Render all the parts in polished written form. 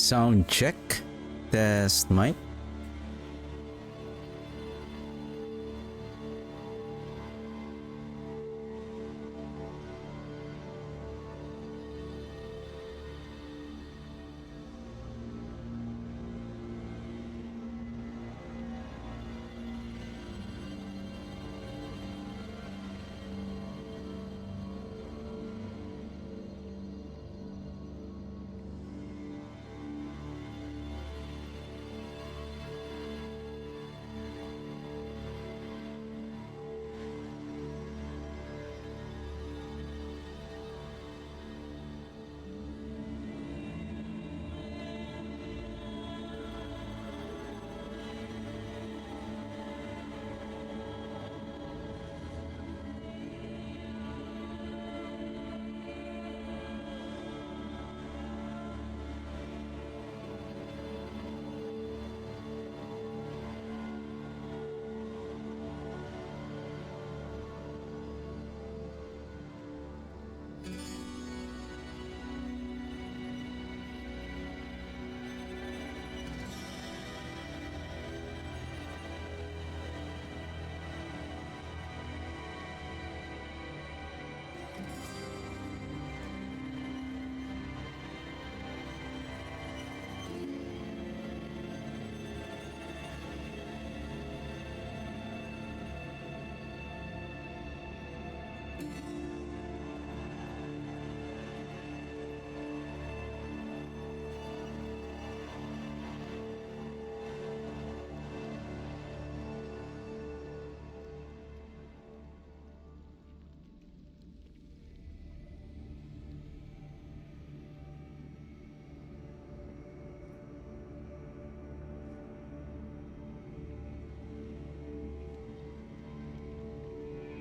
Sound check. Test mic.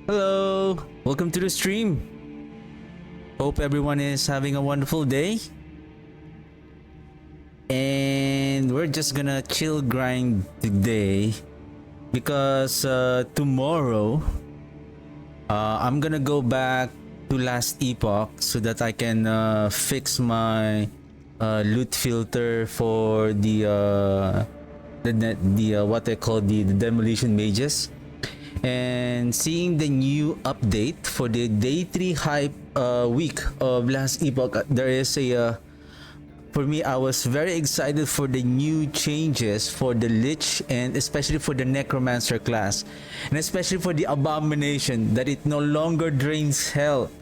Hello, welcome to the stream. Hope everyone is having a wonderful day. And we're just gonna chill grind today because tomorrow I'm gonna go back to last epoch so that I can fix my loot filter for the what they call the demolition mages. And seeing the new update for the day 3 hype week of last epoch, there is a for me, I was very excited for the new changes for the Lich and especially for the Necromancer class, and especially for the Abomination, that it no longer drains health.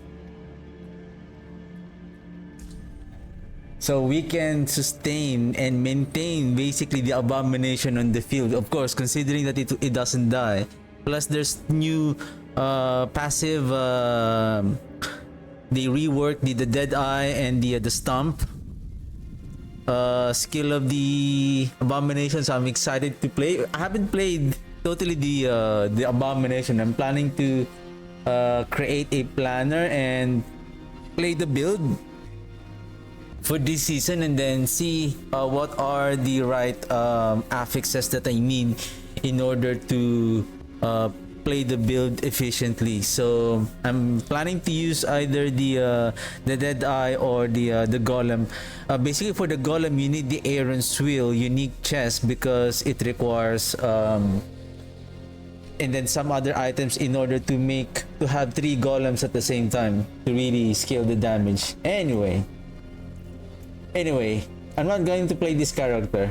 So we can sustain and maintain basically the Abomination on the field, of course, considering that it doesn't die. Plus, there's new passive. They reworked the Dead Eye and the Stomp skill of the Abomination. So I'm excited to play. I haven't played totally the Abomination. I'm planning to create a planner and play the build for this season, and then see what are the right affixes that I need in order to play the build efficiently. So I'm planning to use either the Dead Eye or the Golem. Basically, for the Golem, you need the Aaron's Wheel unique chest because it requires and then some other items in order to have 3 golems at the same time to really scale the damage. Anyway, I'm not going to play this character.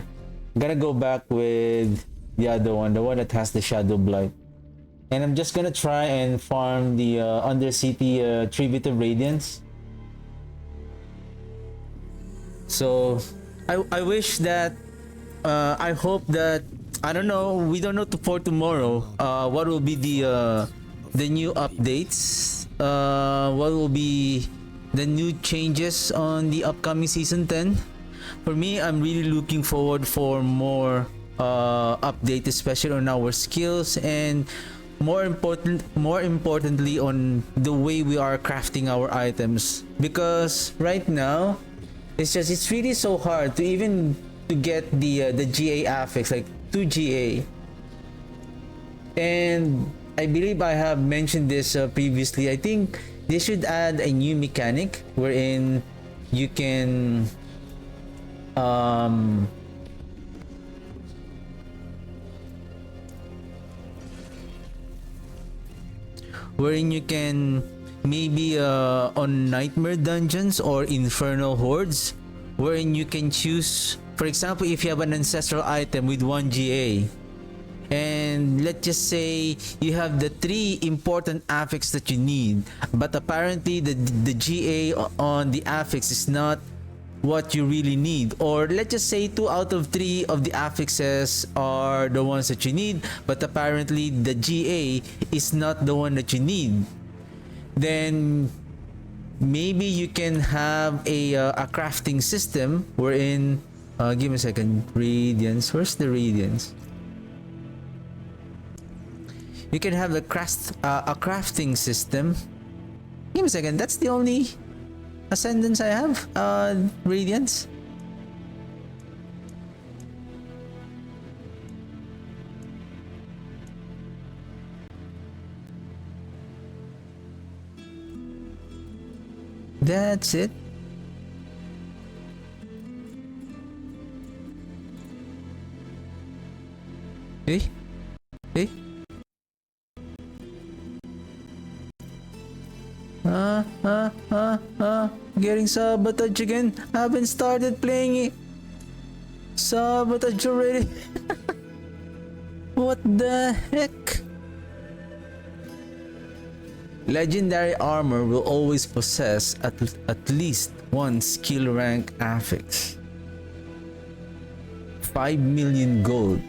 I'm gonna go back with the other one, the one that has the Shadowblight. And I'm just gonna try and farm the Undercity Tribute of Radiance. So I wish that I hope that, I don't know, we don't know for tomorrow what will be the new updates, what will be the new changes on the upcoming season 10. For me, I'm really looking forward for more update, especially on our skills, and more importantly on the way we are crafting our items, because right now it's really so hard to even to get the GA affix, like 2 GA. And I believe I have mentioned this previously. I think they should add a new mechanic wherein you can um wherein you can maybe on nightmare dungeons or infernal hordes, wherein you can choose, for example, if you have an ancestral item with 1 GA, and let's just say you have the 3 important affix that you need, but apparently the GA on the affix is not what you really need, or let's just say 2 out of 3 of the affixes are the ones that you need, but apparently the GA is not the one that you need, then maybe you can have a crafting system wherein give me a second. Radiance, where's the radiance? You can have a crafting system. Give me a second. That's the only ascendance I have. Radiance. That's it. Eh? Eh? Getting sabotage again. Haven't started playing it. Sabotage already. What the heck? Legendary armor will always possess at least one skill rank affix. 5 million gold.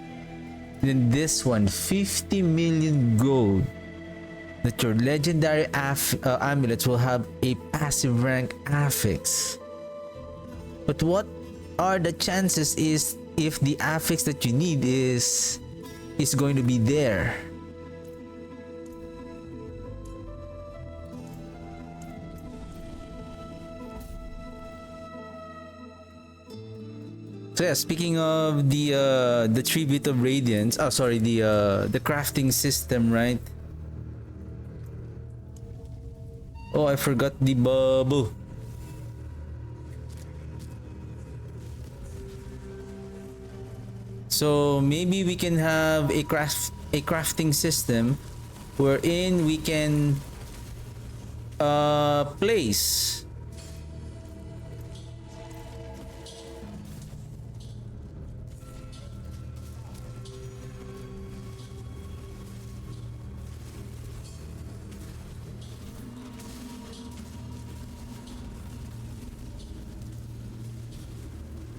Then this one, 50 million gold. That your legendary amulets will have a passive rank affix. But what are the chances is if the affix that you need is going to be there? So yeah, speaking of the tribute of radiance, sorry, the crafting system, right? Oh, I forgot the bubble. So maybe we can have a crafting system wherein we can place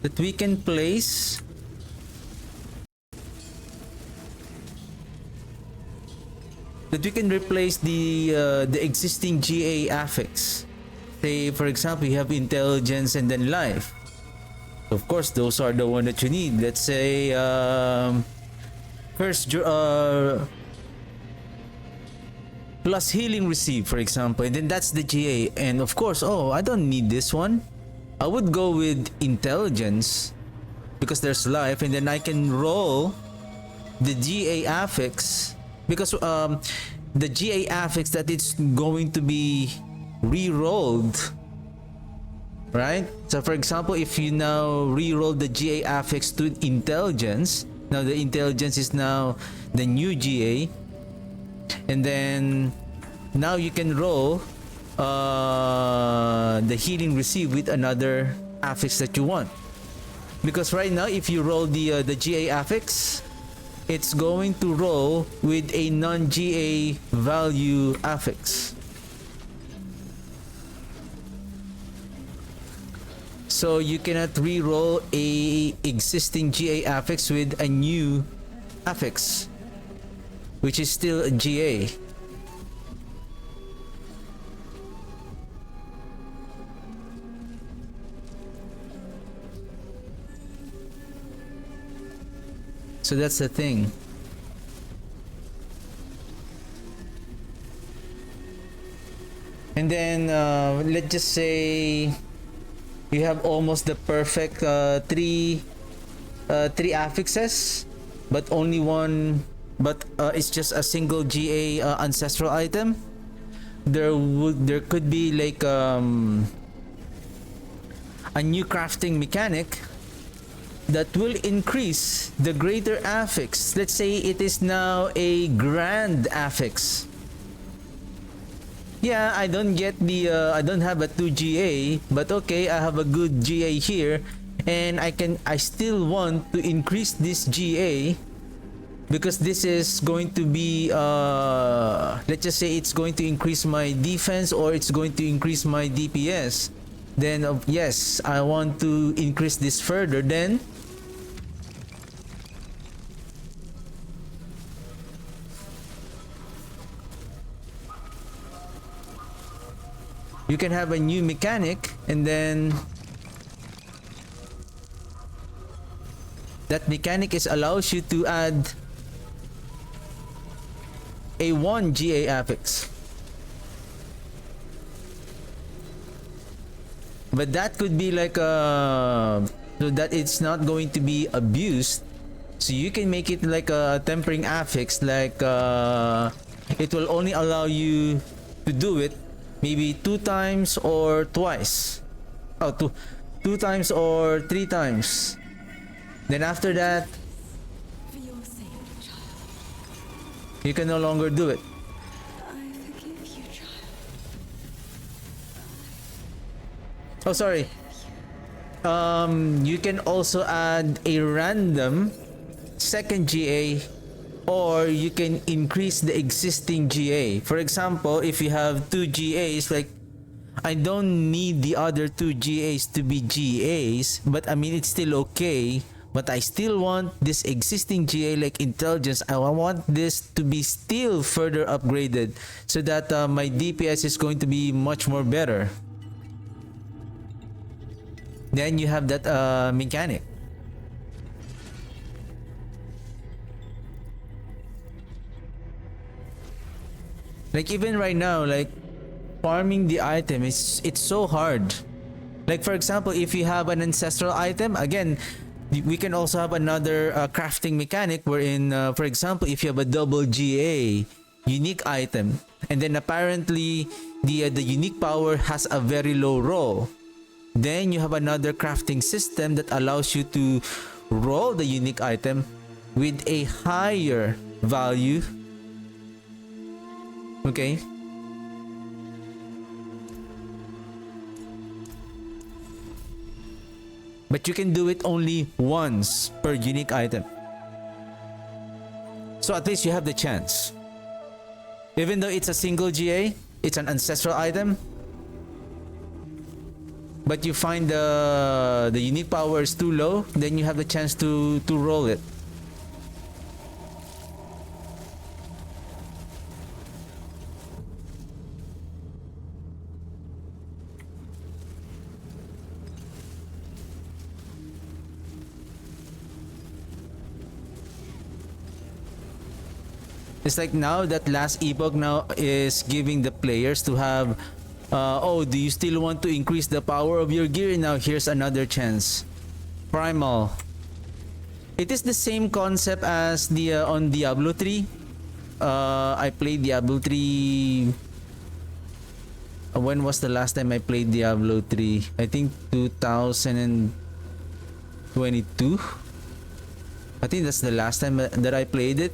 that we can place that we can replace the existing GA affix. Say for example you have intelligence and then life. Of course those are the one that you need. Let's say first plus healing received, for example, and then that's the GA. And of course, oh, I don't need this one. I would go with intelligence because there's life, and then I can roll the GA affix because the GA affix that it's going to be re-rolled, right? So for example, if you now re-roll the GA affix to intelligence, now the intelligence is now the new GA, and then now you can roll the healing received with another affix that you want. Because right now if you roll the GA affix, it's going to roll with a non-GA value affix. So you cannot re-roll a existing GA affix with a new affix, which is still a GA. So that's the thing. And then let's just say you have almost the perfect three affixes, but only one, but it's just a single GA ancestral item. There could be like a new crafting mechanic that will increase the greater affix. Let's say it is now a grand affix. Yeah, I don't get the I don't have a 2 GA, but okay, I have a good GA here, and I still want to increase this GA because this is going to be let's just say it's going to increase my defense or it's going to increase my DPS. Then yes, I want to increase this further. Then you can have a new mechanic, and then that mechanic allows you to add a 1 GA affix. But that could be like so that it's not going to be abused. So you can make it like a tempering affix, like it will only allow you to do it maybe 2 times or twice. Oh, two times or 3 times. Then after that, you can no longer do it. Oh, sorry. You can also add a random second GA, or you can increase the existing GA. For example, if you have 2 GAs, like I don't need the other 2 GAs to be GAs, but I mean it's still okay. But I still want this existing GA like intelligence. I want this to be still further upgraded so that my DPS is going to be much more better. Then you have that mechanic. Like even right now, like farming the item it's so hard. Like for example, if you have an ancestral item, again, we can also have another crafting mechanic wherein, for example, if you have a double GA unique item, and then apparently the unique power has a very low roll, then you have another crafting system that allows you to roll the unique item with a higher value. Okay. But you can do it only once per unique item. So at least you have the chance. Even though it's a single GA, it's an ancestral item, but you find the unique power is too low, then you have the chance to roll it. It's like now that last epoch now is giving the players to have oh, do you still want to increase the power of your gear? Now here's another chance. Primal. It is the same concept as the on Diablo 3. I played Diablo 3. When was the last time I played Diablo 3? I think 2022. I think that's the last time that I played it.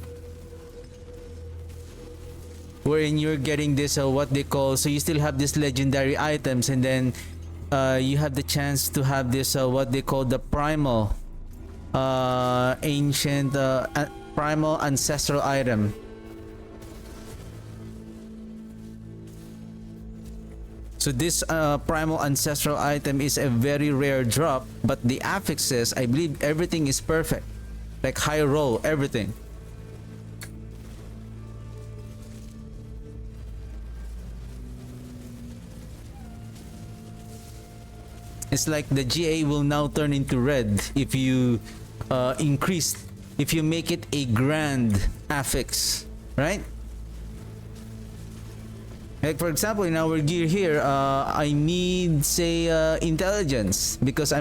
Wherein you're getting this what they call, so you still have these legendary items, and then you have the chance to have this what they call the primal ancient primal ancestral item. So this primal ancestral item is a very rare drop, but the affixes, I believe everything is perfect, like high roll, everything. It's like the GA will now turn into red if you if you make it a grand affix, right? Like for example, in our gear here, I need say intelligence because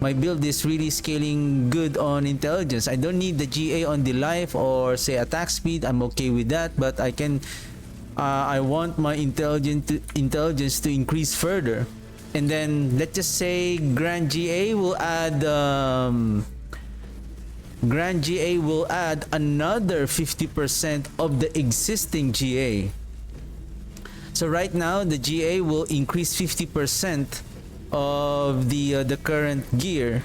my build is really scaling good on intelligence. I don't need the GA on the life or say attack speed. I'm okay with that, but I can I want my intelligence to increase further. And then let's just say Grand GA will add Grand GA will add another 50% of the existing GA. So right now, the GA will increase 50% of the current gear.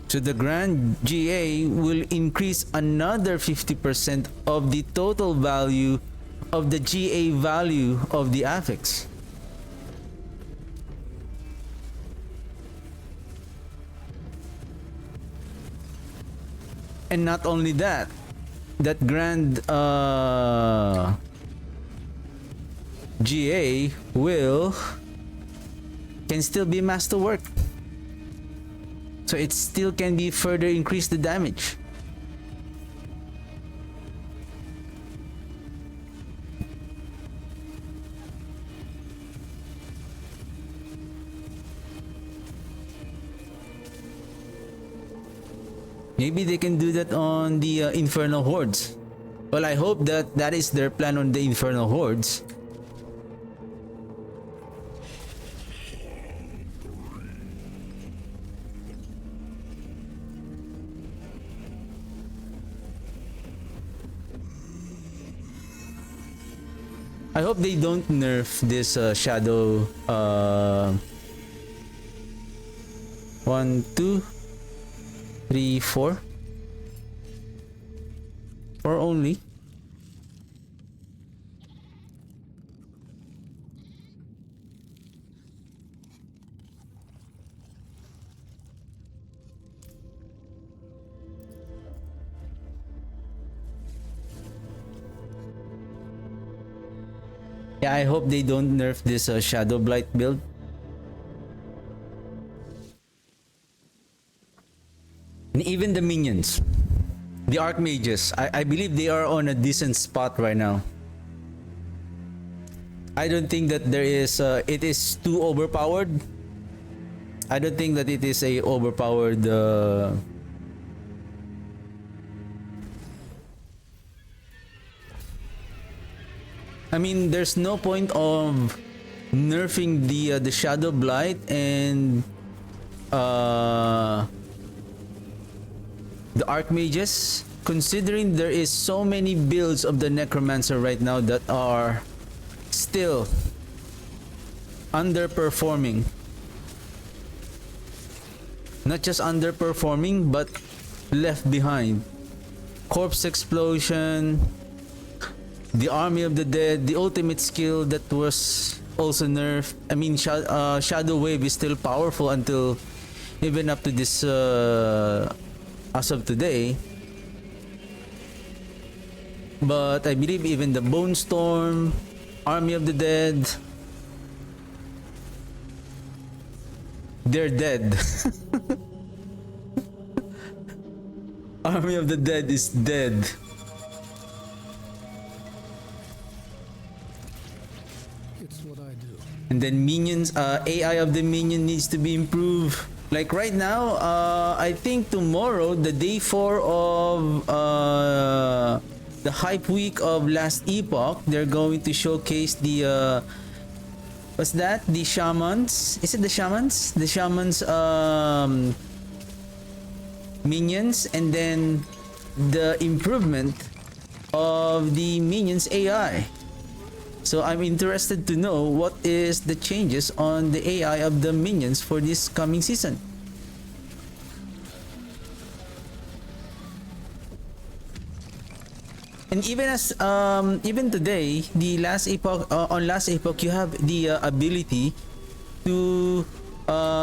So the Grand GA will increase another 50% of the total value of the GA value of the affix. And not only that, that Grand GA can still be masterwork. So it still can be further increase the damage. Maybe they can do that on the Infernal Hordes. Well, I hope that that is their plan on the Infernal Hordes. I hope they don't nerf this Shadow 1, 2, 3, 4 or only. Yeah, I hope they don't nerf this Shadowblight build. And even the minions, the Archmages, I believe they are on a decent spot right now. I don't think that there is, it is too overpowered. I don't think that it is a overpowered I mean, there's no point of nerfing the Shadowblight and the Archmages, considering there is so many builds of the Necromancer right now that are still underperforming. Not just underperforming, but left behind. Corpse Explosion, the Army of the Dead, the ultimate skill that was also nerfed. I mean, Shadow Wave is still powerful until even up to this as of today. But I believe even the Bone Storm, Army of the Dead, they're dead. Army of the Dead is dead. And then minions, AI of the minion needs to be improved. Like right now, I think tomorrow, the day 4 of the hype week of last epoch, they're going to showcase the what's that? The shamans? Is it the shamans? The shamans minions, and then the improvement of the minions AI. So I'm interested to know what is the changes on the AI of the minions for this coming season. And even as even today, the last epoch on last epoch, you have the ability to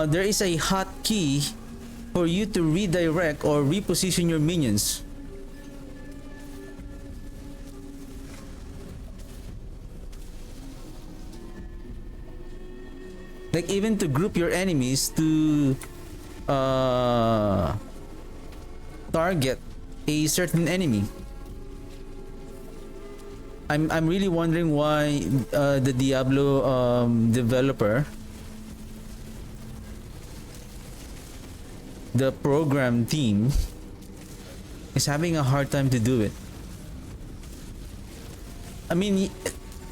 there is a hotkey for you to redirect or reposition your minions. Like even to group your enemies to target a certain enemy. I'm really wondering why the Diablo developer, the program team, is having a hard time to do it. I mean,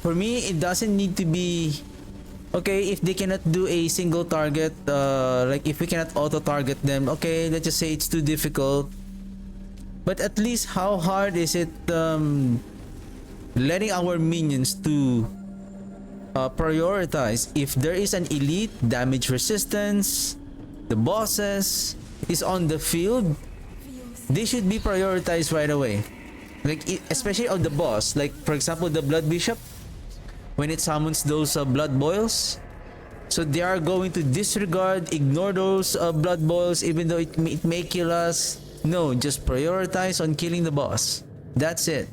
for me, it doesn't need to be okay, if they cannot do a single target, like if we cannot auto target them, okay, let's just say it's too difficult. But at least how hard is it letting our minions to prioritize if there is an elite damage resistance, the bosses is on the field, they should be prioritized right away. Like especially on the boss, like for example the blood bishop, when it summons those blood boils, so they are going to disregard, ignore those blood boils even though it may kill us. No, just prioritize on killing the boss. That's it.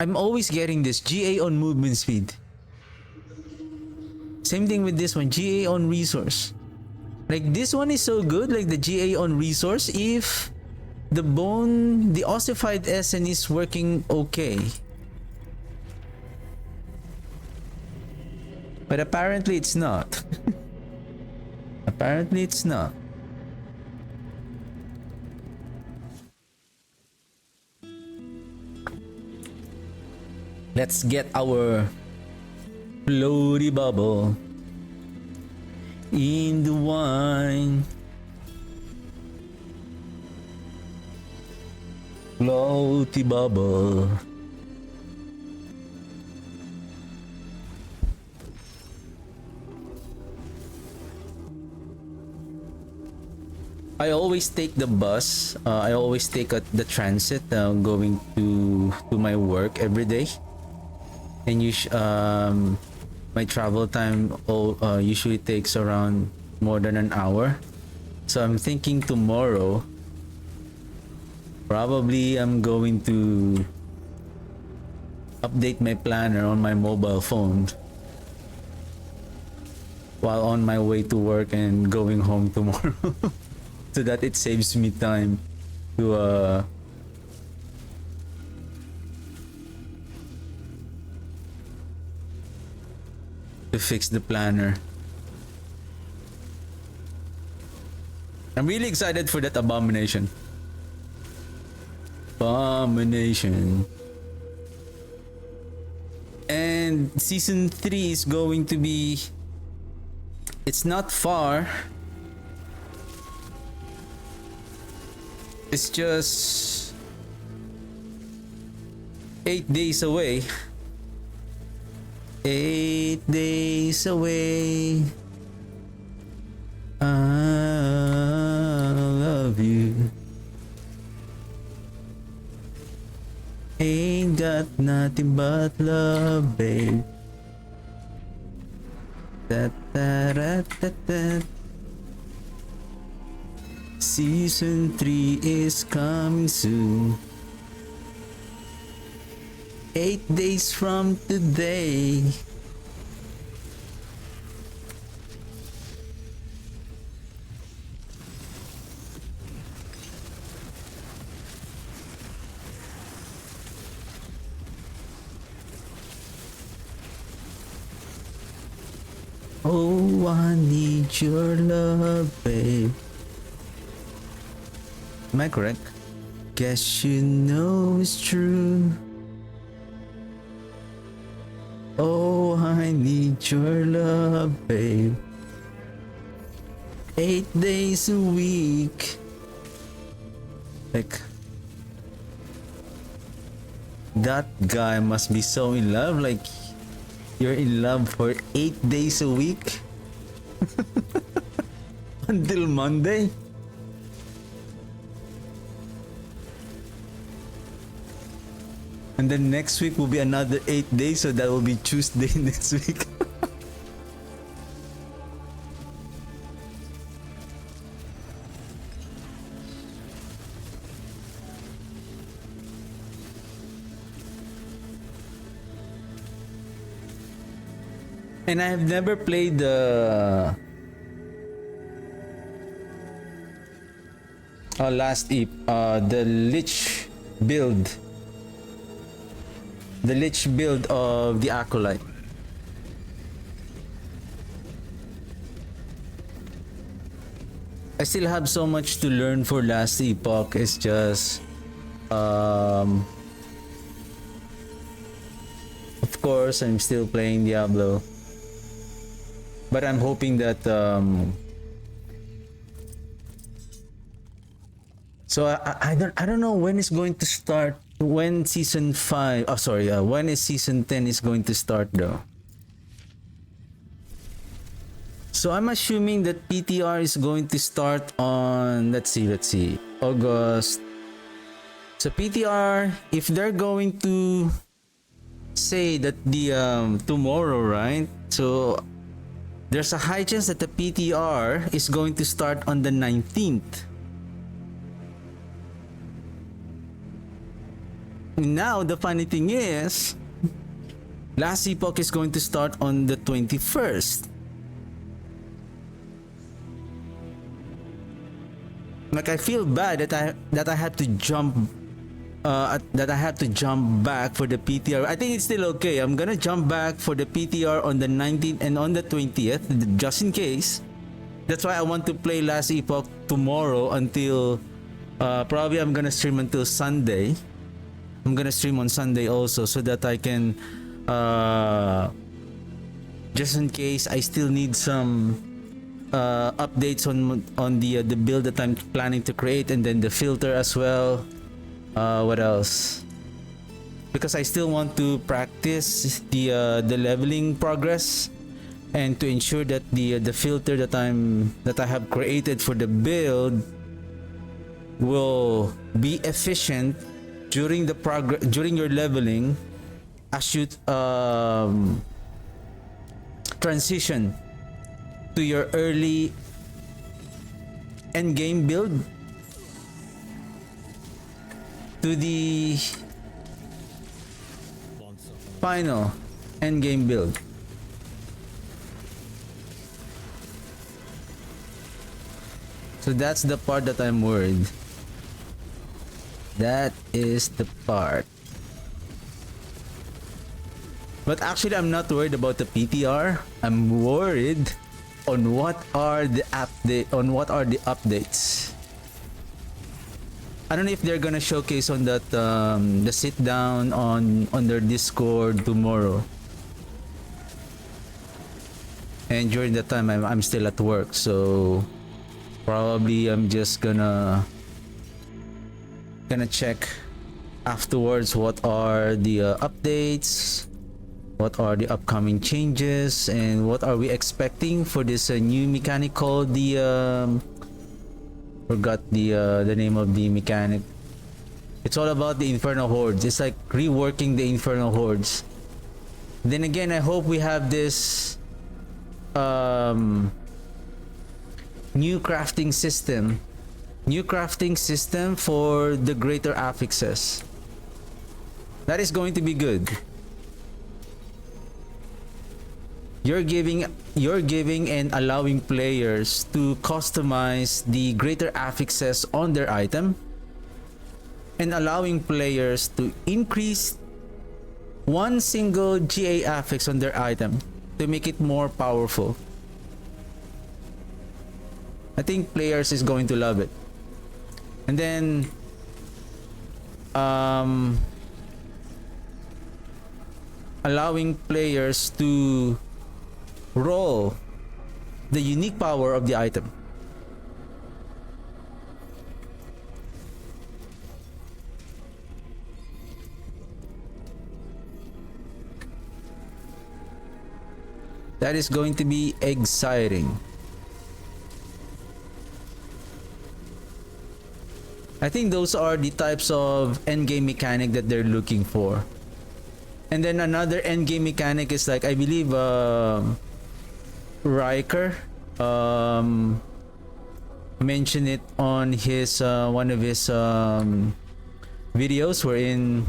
I'm always getting this GA on movement speed. Same thing with this one, GA on resource. Like this one is so good, like the GA on resource, if the ossified SN is working okay. But apparently it's not. Apparently it's not. Let's get our floaty bubble in the wine. Floaty bubble. I always take the bus. I always take the transit going to my work every day. And my travel time usually takes around more than an hour. So I'm thinking tomorrow, probably I'm going to update my planner on my mobile phone while on my way to work and going home tomorrow. So that it saves me time to fix the planner. I'm really excited for that abomination. Abomination. And season 3 is going to be, it's not far. It's just 8 days away. 8 days away. I love you. Ain't got nothing but love, babe. Da, da, da, da, da. Season 3 is coming soon. 8 days from today. Oh, I need your love, babe. Am I correct? Guess you know it's true. Oh, I need your love, babe. 8 days a week. Like, that guy must be so in love. Like, you're in love for 8 days a week? Until Monday? And then next week will be another 8 days, so that will be Tuesday next week. And I have never played the the Lich build. The Lich build of the Acolyte. I still have so much to learn for last epoch. It's just of course I'm still playing Diablo, but I'm hoping that so I don't know when it's going to start, when season 5, oh sorry, when is season 10 is going to start though. So I'm assuming that PTR is going to start on, let's see, August. So PTR, if they're going to say that the tomorrow, right? So there's a high chance that the PTR is going to start on the 19th. Now the funny thing is, last epoch is going to start on the 21st. Like I feel bad that I had to jump back for the PTR. I think it's still okay. I'm gonna jump back for the PTR on the 19th and on the 20th, just in case. That's why I want to play last epoch tomorrow until probably I'm gonna stream until Sunday. I'm gonna stream on Sunday also, so that I can just in case I still need some updates on the build that I'm planning to create, and then the filter as well. What else? Because I still want to practice the leveling progress, and to ensure that the filter that I have created for the build will be efficient during the during your leveling, as you transition to your early end game build to the final end game build. So that's the part that I'm worried. That is the part. But actually I'm not worried about the PTR. I'm worried on what are the updates. I don't know if they're gonna showcase on that the sit down on their Discord tomorrow. And during that time I'm still at work, so probably I'm just gonna check afterwards what are the updates, what are the upcoming changes, and what are we expecting for this new mechanic called the forgot the name of the mechanic. It's all about the Infernal Hordes. It's like reworking the Infernal Hordes. Then again, I hope we have this new crafting system for the greater affixes. That is going to be good. You're giving and allowing players to customize the greater affixes on their item, and allowing players to increase one single GA affix on their item to make it more powerful. I think players is going to love it. And then allowing players to roll the unique power of the item. That is going to be exciting. I think those are the types of endgame mechanic that they're looking for. And then another endgame mechanic is like, I believe Riker mentioned it on his one of his videos, wherein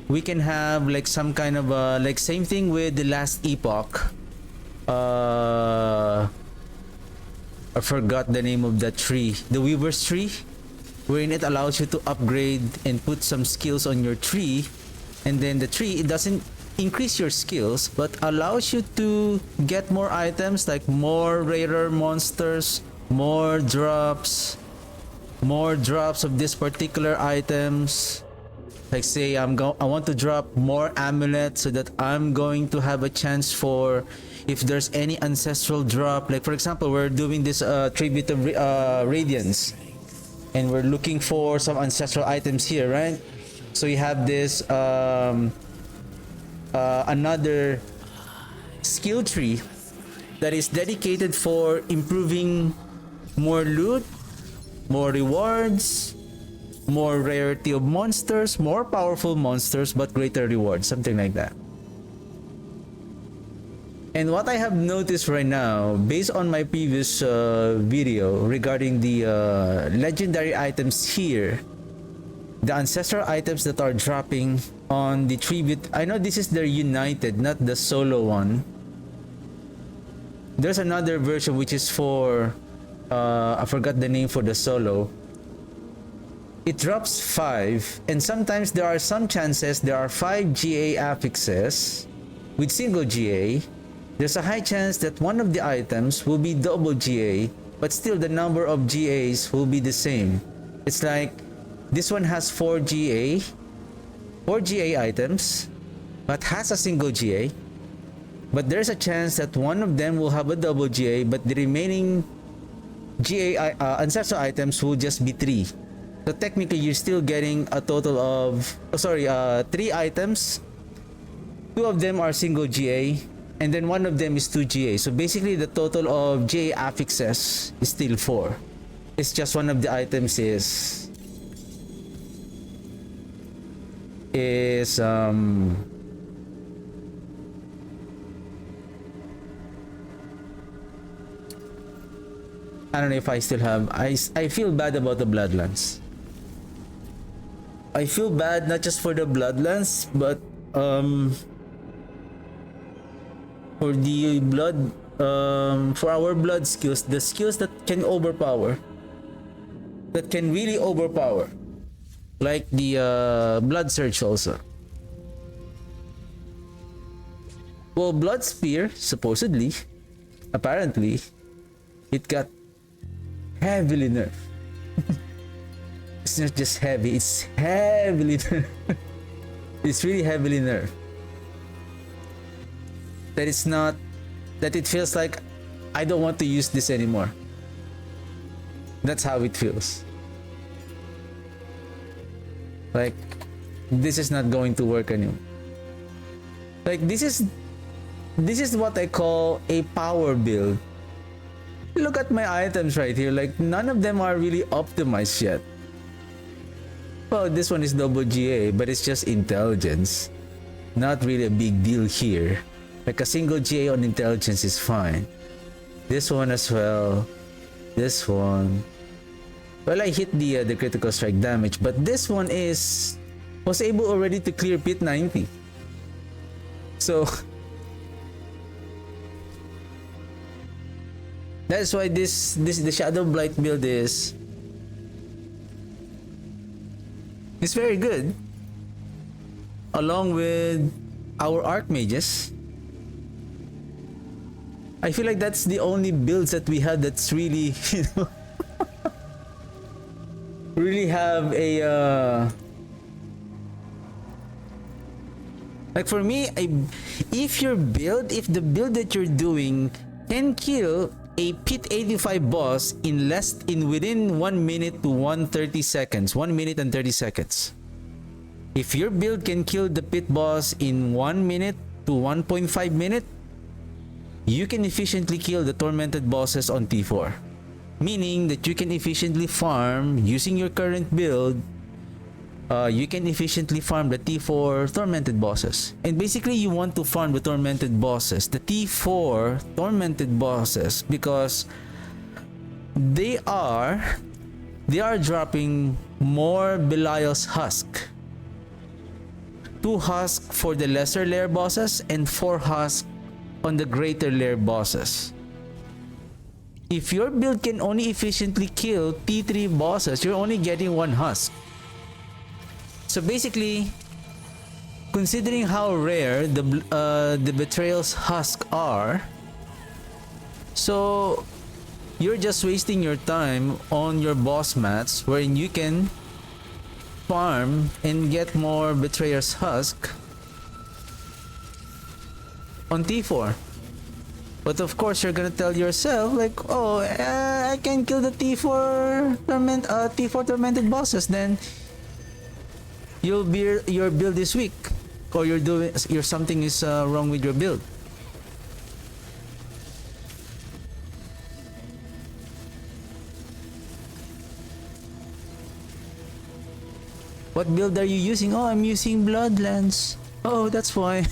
we can have like some kind of like same thing with the last epoch. I forgot the name of that tree, the Weaver's tree, wherein it allows you to upgrade and put some skills on your tree, and then the tree, it doesn't increase your skills but allows you to get more items, like more rarer monsters, more drops of this particular items. Like say I want to drop more amulets so that I'm going to have a chance for if there's any ancestral drop. Like for example, we're doing this tribute of radiance, and we're looking for some ancestral items here, right? So you have this another skill tree that is dedicated for improving more loot, more rewards, more rarity of monsters, more powerful monsters, but greater rewards, something like that. And what I have noticed right now, based on my previous video regarding the legendary items here, the ancestral items that are dropping on the tribute, I know this is the united, not the solo one. There's another version which is for I forgot the name for the solo. It drops 5, and sometimes there are some chances there are 5 GA affixes with single GA. There's a high chance that one of the items will be double GA, but still the number of GAs will be the same. It's like this one has 4 GA items, but has a single GA. But there's a chance that one of them will have a double GA, but the remaining GA ancestral items will just be 3. So technically you're still getting a total of 3 items. 2 of them are single GA, and then one of them is 2 GA. So basically the total of GA affixes is still 4. It's just one of the items is I don't know if I still have. I feel bad about the Bloodlands. I feel bad not just for the Bloodlands, but for the blood, for our blood skills, the skills that can overpower, that can really overpower, like the blood surge also. Well, blood spear supposedly, apparently, it got heavily nerfed. It's not just heavy, it's heavily nerfed. It's really heavily nerfed. That it's not, that it feels like I don't want to use this anymore. That's how it feels. Like, this is not going to work anymore. Like, this is what I call a power build. Look at my items right here, like none of them are really optimized yet. Well, this one is double GA, but it's just intelligence. Not really a big deal here. Like a single GA on intelligence is fine. This one as well. This one. Well, I hit the critical strike damage, but this one was able already to clear pit 90. So that's why the Shadowblight build is very good, along with our Archmages. I feel like that's the only builds that we have that's really, you know, really have a like for me, if the build that you're doing can kill a pit 85 boss within 1 minute to 130 seconds, 1 minute and 30 seconds. If your build can kill the pit boss in 1 minute to 1.5 minute, you can efficiently kill the tormented bosses on T4. Meaning that you can efficiently farm using your current build. You can efficiently farm the T4 tormented bosses. And basically you want to farm the tormented bosses, the T4 tormented bosses, because they are dropping more Belial's husk. 2 husk for the lesser layer bosses and 4 husk on the greater layer bosses. If your build can only efficiently kill T3 bosses, you're only getting 1 husk. So basically, considering how rare the Betrayal's husk are, so you're just wasting your time on your boss mats wherein you can farm and get more Betrayer's Husk on T4. But of course, you're gonna tell yourself like, oh, I can kill the T4 tormented bosses. Then your build is weak, or something is wrong with your build. What build are you using? Oh, I'm using Bloodlands. Oh, that's why.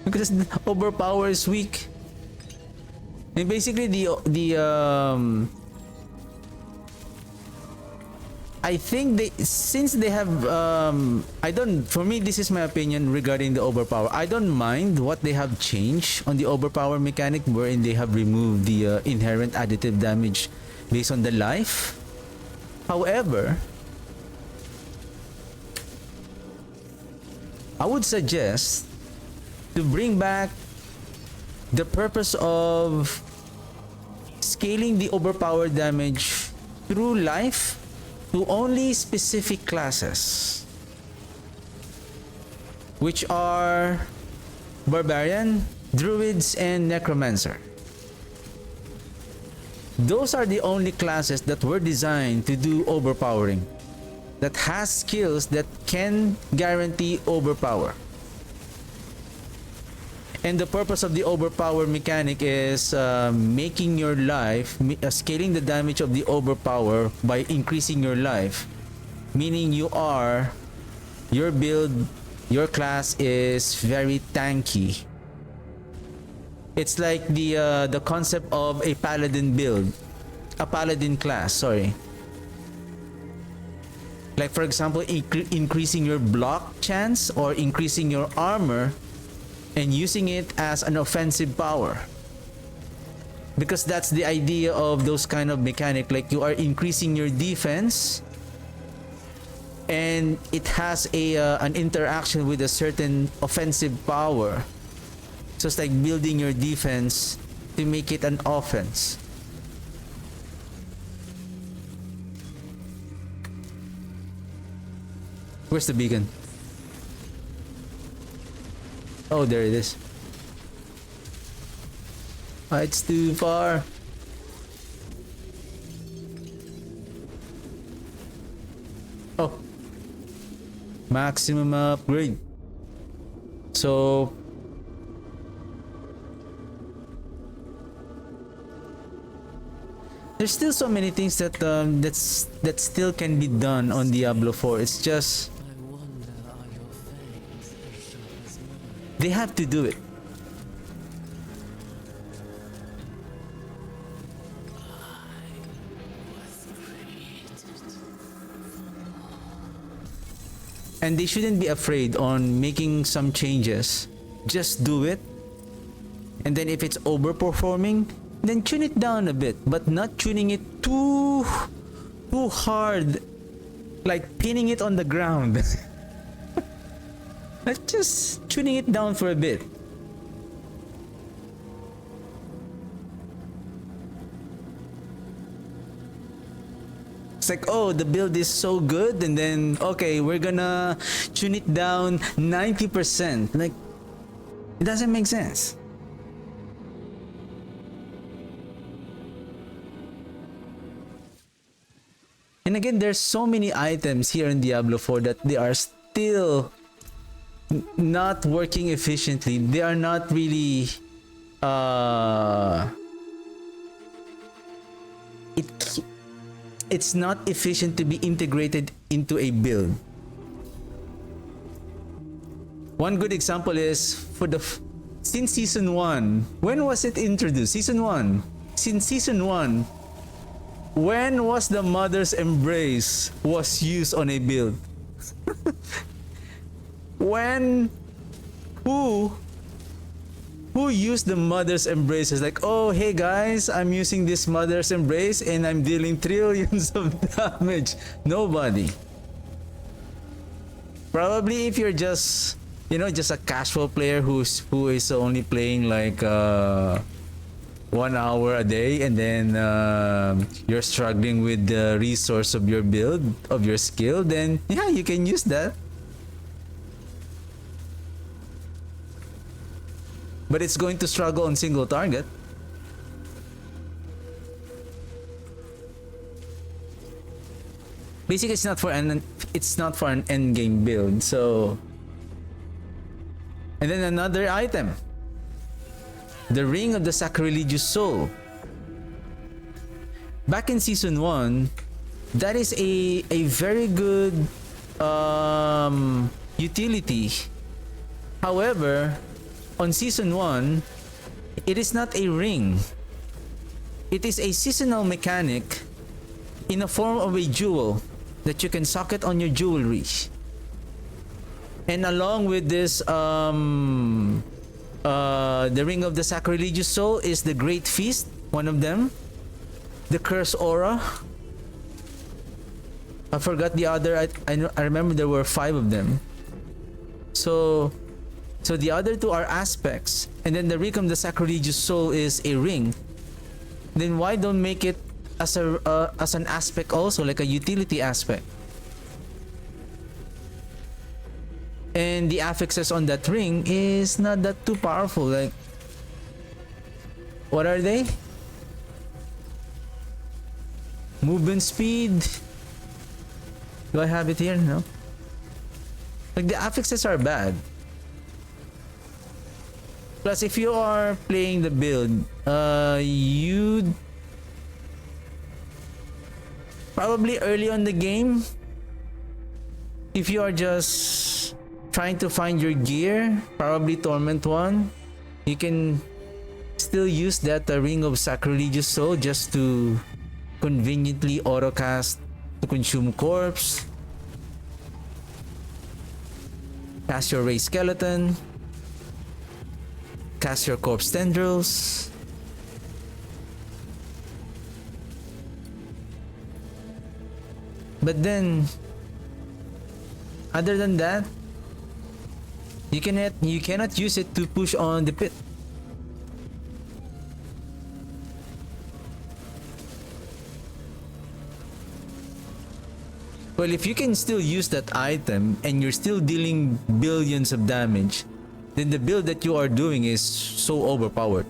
Because the overpower is weak. And basically I think since they have for me, this is my opinion regarding the overpower. I don't mind what they have changed on the overpower mechanic, wherein they have removed the inherent additive damage based on the life. However, I would suggest to bring back the purpose of scaling the overpower damage through life to only specific classes, which are Barbarian, Druids, and Necromancer. Those are the only classes that were designed to do overpowering, that has skills that can guarantee overpower. And the purpose of the overpower mechanic is making your life, scaling the damage of the overpower by increasing your life. Meaning your build, your class is very tanky. It's like the concept of a paladin build, a paladin class, sorry. Like for example, increasing your block chance or increasing your armor and using it as an offensive power. Because that's the idea of those kind of mechanic, like you are increasing your defense and it has an interaction with a certain offensive power. So it's like building your defense to make it an offense. Where's the beacon? Oh, there it is. Oh, it's too far. Oh. Maximum upgrade. So there's still so many things that that still can be done on Diablo 4. It's just they have to do it. And they shouldn't be afraid on making some changes. Just do it. And then if it's overperforming, then tune it down a bit, but not tuning it too hard, like pinning it on the ground. Like just tuning it down for a bit. It's like, oh, the build is so good, and then okay, we're gonna tune it down 90%. Like, it doesn't make sense. And again, there's so many items here in Diablo 4 that they are still not working efficiently. They are not really it's not efficient to be integrated into a build. One good example is for since season 1. When was it introduced? Season 1. Since season 1, when was the Mother's Embrace was used on a build? When? Who used the Mother's Embrace? It's like, oh, hey guys, I'm using this Mother's Embrace and I'm dealing trillions of damage. Nobody. Probably if you're just, just a casual player who is only playing like 1 hour a day, and then you're struggling with the resource of your build, of your skill, then yeah, you can use that. But it's going to struggle on single target. Basically, it's not for an end game build. So, and then another item, the Ring of the Sacrilegious Soul. Back in season 1, that is a very good utility. However, on season 1, it is not a ring. It is a seasonal mechanic in the form of a jewel that you can socket on your jewelry. And along with this, the Ring of the Sacrilegious Soul is the Great Feast, one of them. The Curse Aura. I forgot the other. I remember there were 5 of them. So the other 2 are aspects, and then the Ring of the Sacrilegious Soul is a ring. Then why don't make it as an aspect also, like a utility aspect? And the affixes on that ring is not that too powerful. Like, what are they? Movement speed. Do I have it here? No. Like, the affixes are bad. Plus, if you are playing the build, you probably early on the game, if you are just trying to find your gear, probably Torment 1, you can still use that Ring of Sacrilegious Soul just to conveniently autocast to consume corpse, cast your Ray Skeleton, cast your Corpse Tendrils. But then, other than that, you cannot use it to push on the pit. Well, if you can still use that item and you're still dealing billions of damage, then the build that you are doing is so overpowered.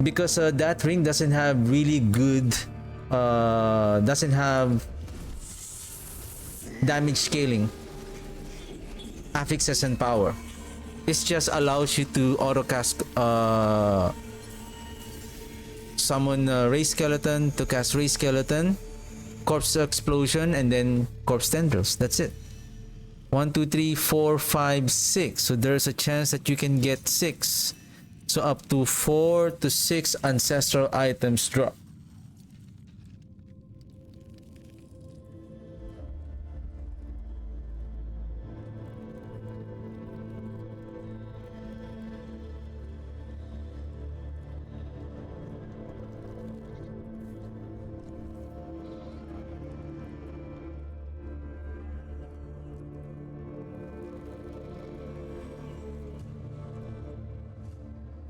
Because that ring doesn't have really good, doesn't have damage scaling, affixes, and power. It just allows you to autocast, summon Ray Skeleton to cast Ray Skeleton, Corpse Explosion, and then Corpse Tendrils. That's it. 1, 2, 3, 4, 5, 6. So there's a chance that you can get 6. So up to 4 to 6 ancestral items drop.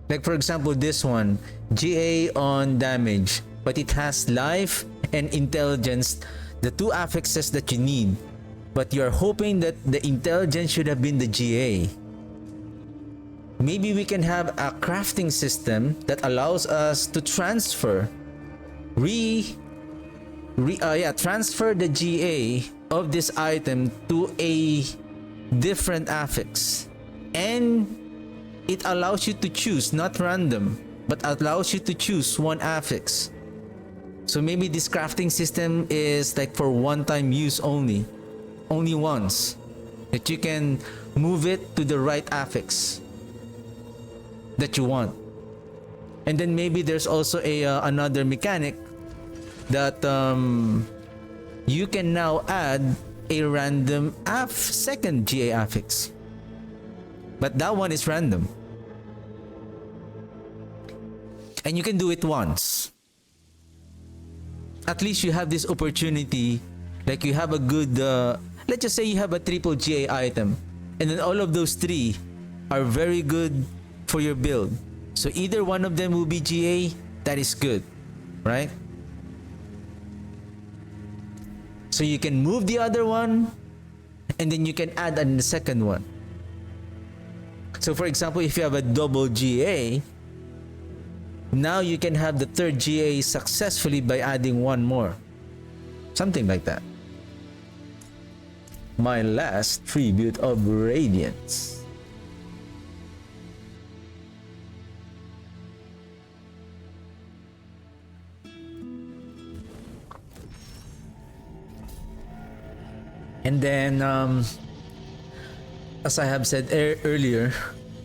Like, for example, this one, GA on damage, but it has life and intelligence, the 2 affixes that you need. But you're hoping that the intelligence should have been the GA. Maybe we can have a crafting system that allows us to transfer, transfer the GA of this item to a different affix. And it allows you to choose, not random, but allows you to choose one affix. So maybe this crafting system is like for one-time use only once, that you can move it to the right affix that you want. And then maybe there's also another mechanic that you can now add a random second GA affix. But that one is random. And you can do it once. At least you have this opportunity. Like, you have a good, let's just say you have a triple GA item. And then all of those 3 are very good for your build. So either one of them will be GA, that is good, right? So you can move the other one, and then you can add a second one. So for example, if you have a double GA, now you can have the third GA successfully by adding one more. Something like that. My last tribute of Radiance. And then, as I have said earlier,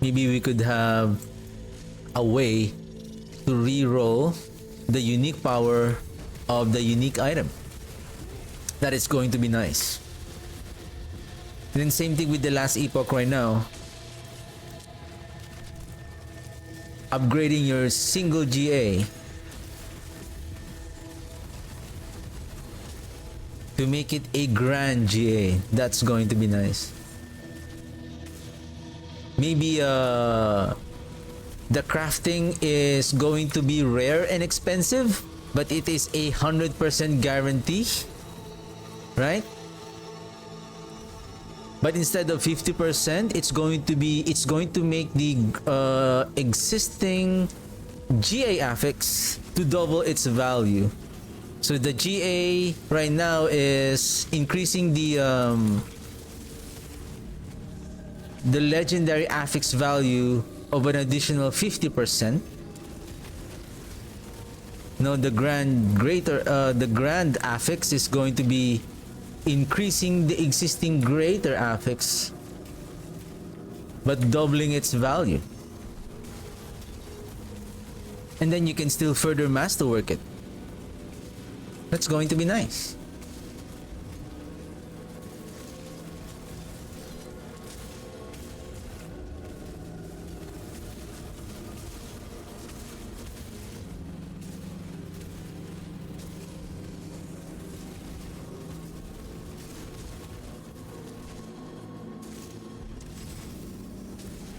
maybe we could have a way to re-roll the unique power of the unique item. That is going to be nice. And then same thing with the last epoch right now. Upgrading your single GA to make it a grand GA. That's going to be nice. Maybe the crafting is going to be rare and expensive, but it is 100% guarantee, right? But instead of 50%, it's going to make the existing GA affix to double its value. So the GA right now is increasing the legendary affix value of an additional 50%. Now the grand affix is going to be increasing the existing greater affix, but doubling its value. And then you can still further masterwork it. That's going to be nice.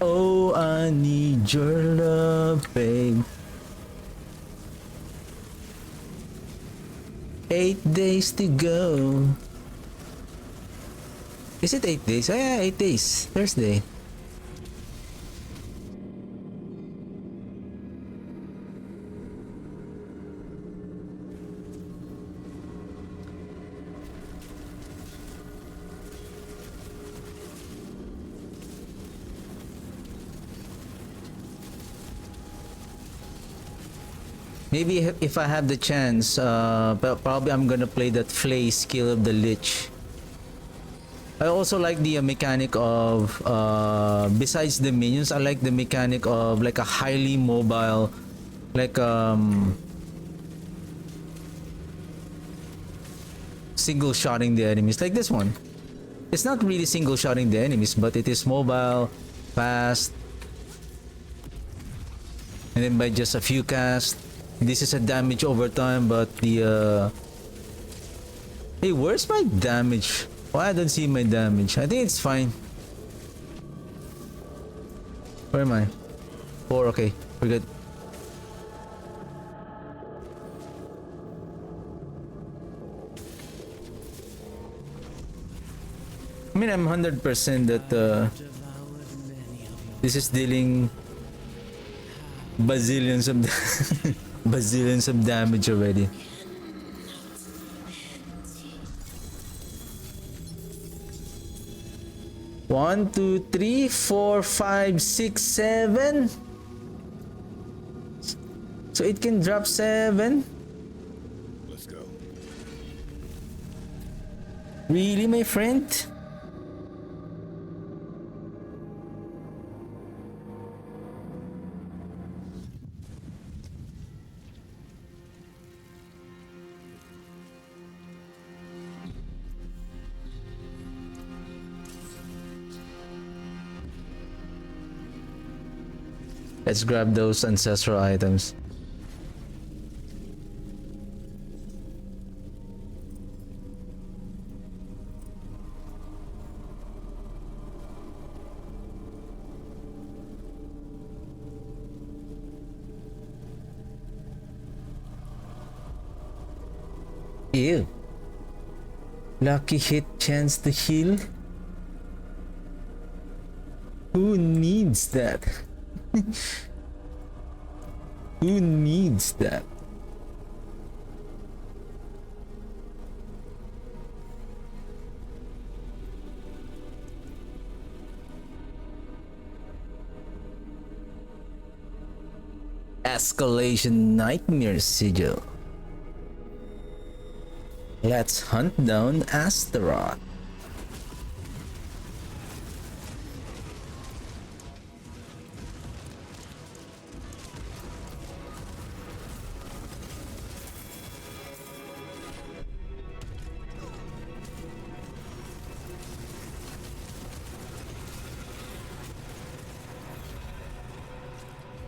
Oh, I need your love, babe. 8 days to go. Is it 8 days? Oh yeah, 8 days. Thursday. Maybe if I have the chance, probably I'm gonna play that Flay skill of the Lich. I also like the mechanic of, besides the minions, I like the mechanic of like a highly mobile, like single shotting the enemies, like this one. It's not really single shotting the enemies, but it is mobile, fast, and then by just a few casts. This is a damage over time, but the hey, where's my damage? Why I don't see my damage? I think it's fine. Where am I? 4, okay, we're good. I mean, I'm 100% that this is dealing bazillions of bazillions of damage already. One, two, three, 4, 5, 6, 7. So it can drop 7. Let's go. Really, my friend? Let's grab those ancestral items. Ew. Lucky hit chance to heal? Who needs that? Who needs that? Escalation Nightmare Sigil. Let's hunt down Astaroth.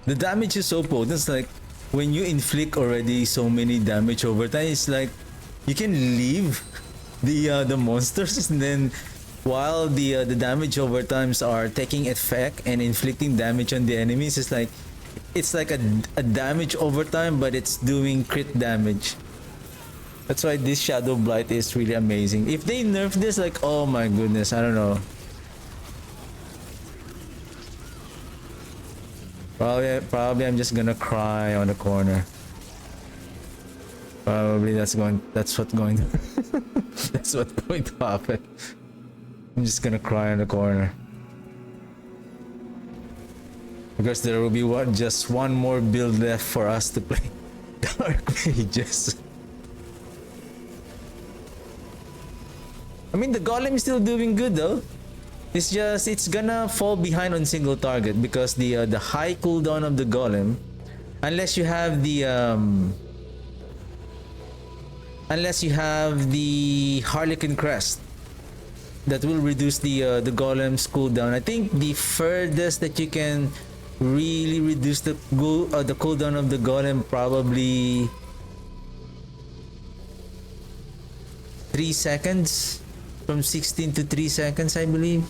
The damage is so potent. It's like when you inflict already so many damage over time, it's like you can leave the monsters, and then while the damage over times are taking effect and inflicting damage on the enemies, it's like a damage over time, but it's doing crit damage. That's why this Shadowblight is really amazing. If they nerf this, like, oh my goodness, I don't know. Probably I'm just gonna cry on the corner. Probably that's what's going to that's what's going to happen. I'm just gonna cry on the corner. Because there will be just one more build left for us to play. Dark Mages. I mean, the golem is still doing good though. It's just it's gonna fall behind on single target because the high cooldown of the golem, unless you have the Harlequin Crest, that will reduce the golem's cooldown. I think the furthest that you can really reduce the cooldown of the golem, probably 3 seconds, from 16 to 3 seconds, I believe.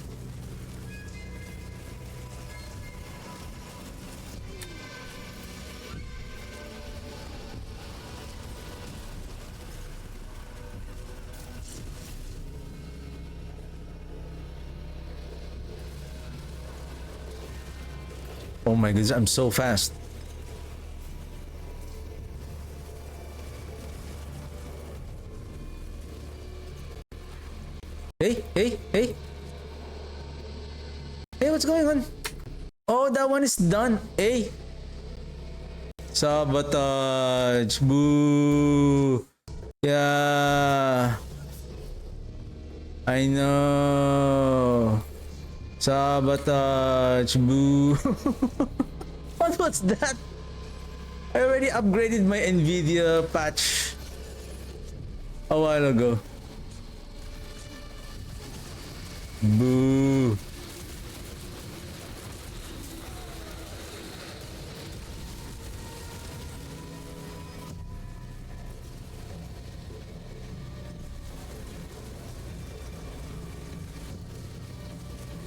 Oh my goodness, I'm so fast. Hey, hey, hey. Hey, what's going on? Oh, that one is done. Hey. Sabotage. Boo. Yeah. I know. Sabotage. Boo. What was that? I already upgraded my Nvidia patch a while ago. Boo.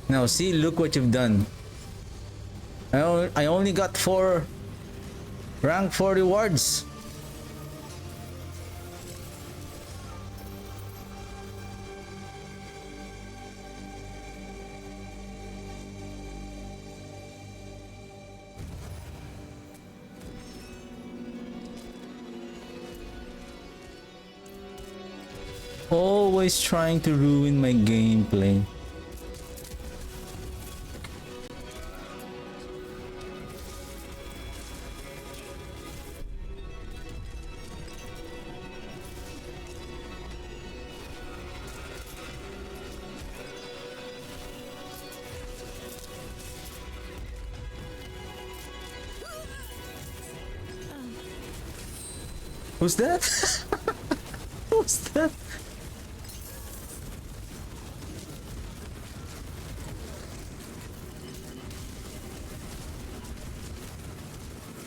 Now see, look what you've done. I only got 4 rank 4 rewards. Always trying to ruin my gameplay. Who's that? Who's that?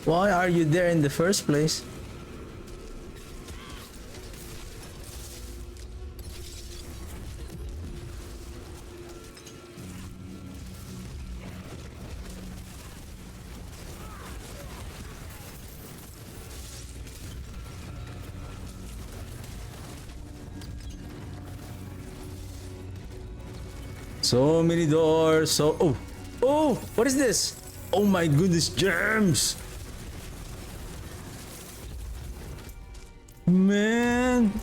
Why are you there in the first place? So many doors. Oh, what is this? Oh my goodness, gems. Man,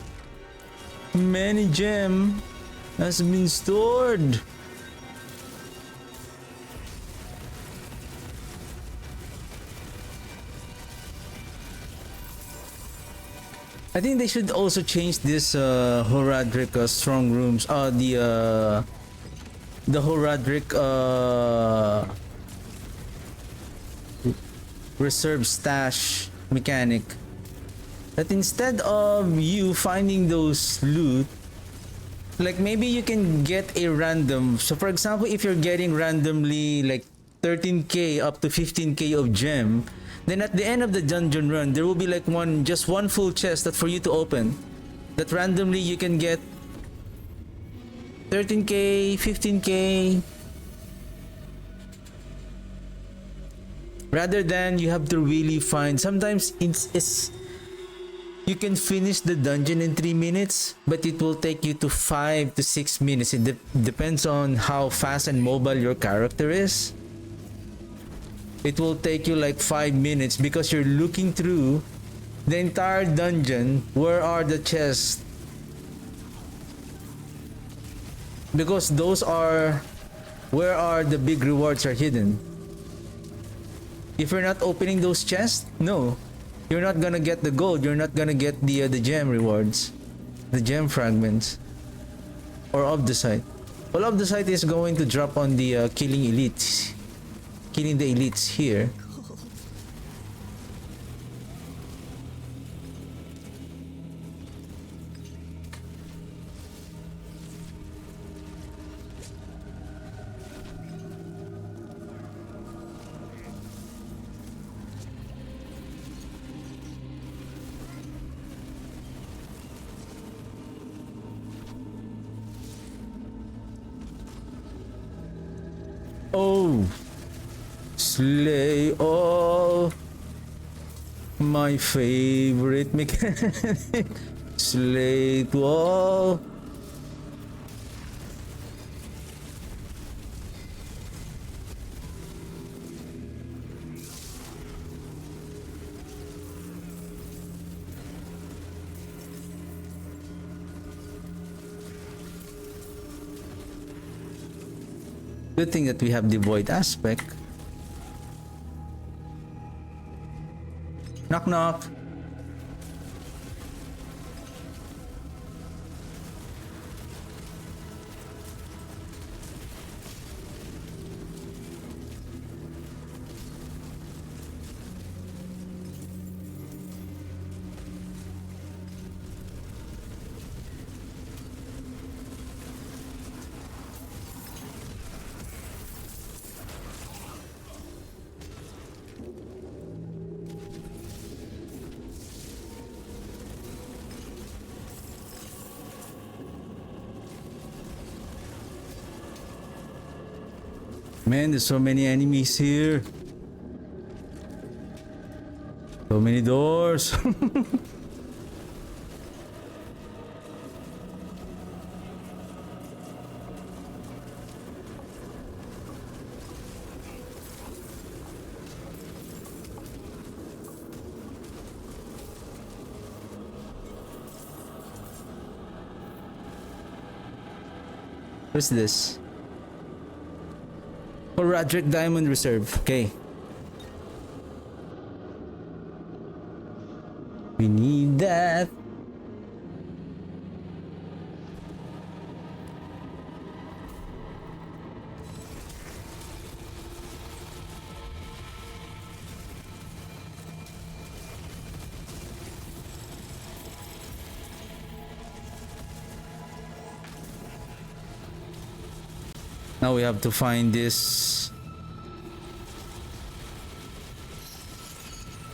many gem has been stored. I think they should also change this Horadric strong rooms. The Horadric reserve stash mechanic. That instead of you finding those loot, like maybe you can get a random. So for example, if you're getting randomly like 13k up to 15k of gem, then at the end of the dungeon run, there will be like just one full chest that for you to open. That randomly you can get 13k, 15k. Rather than you have to really find. Sometimes it's you can finish the dungeon in 3 minutes, but it will take you to 5 to 6 minutes. It depends on how fast and mobile your character is. It will take you like 5 minutes because you're looking through the entire dungeon. Where are the chests? Because those are where are the big rewards are hidden. If you're not opening those chests, no, you're not gonna get the gold. You're not gonna get the gem rewards, the gem fragments, or of the site. Well, of the site is going to drop on the killing elites, killing the elites here. Oh, slay all, my favorite mechanic. Slay to all. Good thing that we have the void aspect. Knock knock. Man, there's so many enemies here. So many doors. What's this? Horadric Diamond Reserve. Okay. We need that. Now we have to find this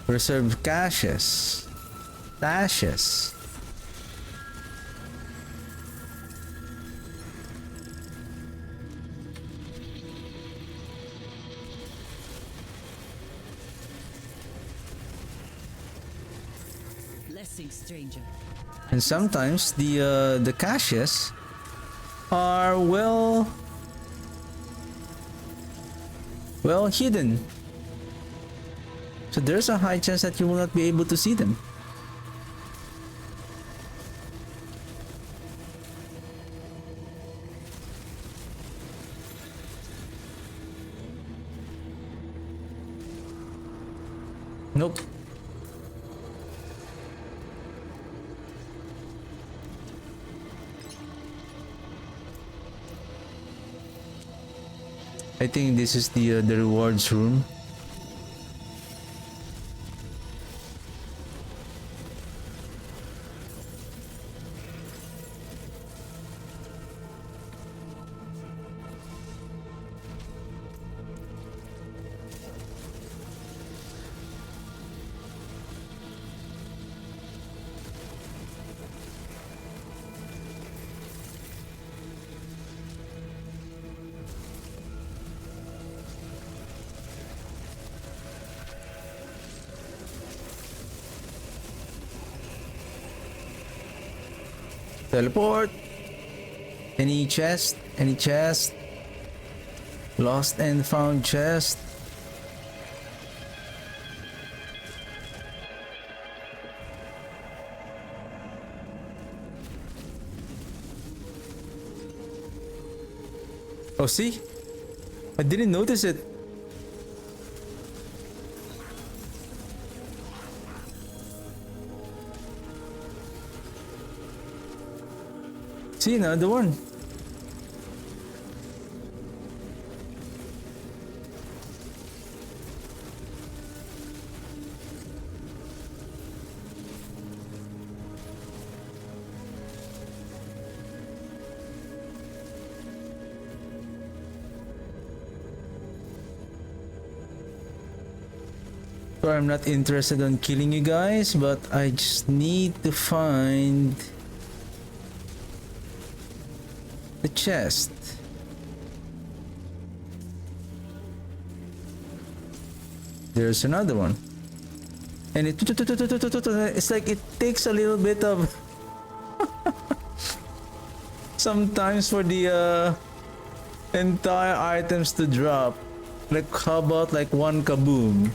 reserve caches, stashes. Blessings, stranger. And sometimes the caches are well well, hidden. So there's a high chance that you will not be able to see them. Nope. I think this is the rewards room. Teleport. Any chest? Any chest? Lost and found chest. Oh, see? I didn't notice it. See, another one. So I'm not interested in killing you guys, but I just need to find the chest. There's another one. And it's like it takes a little bit of sometimes for the entire items to drop. Like how about like one kaboom?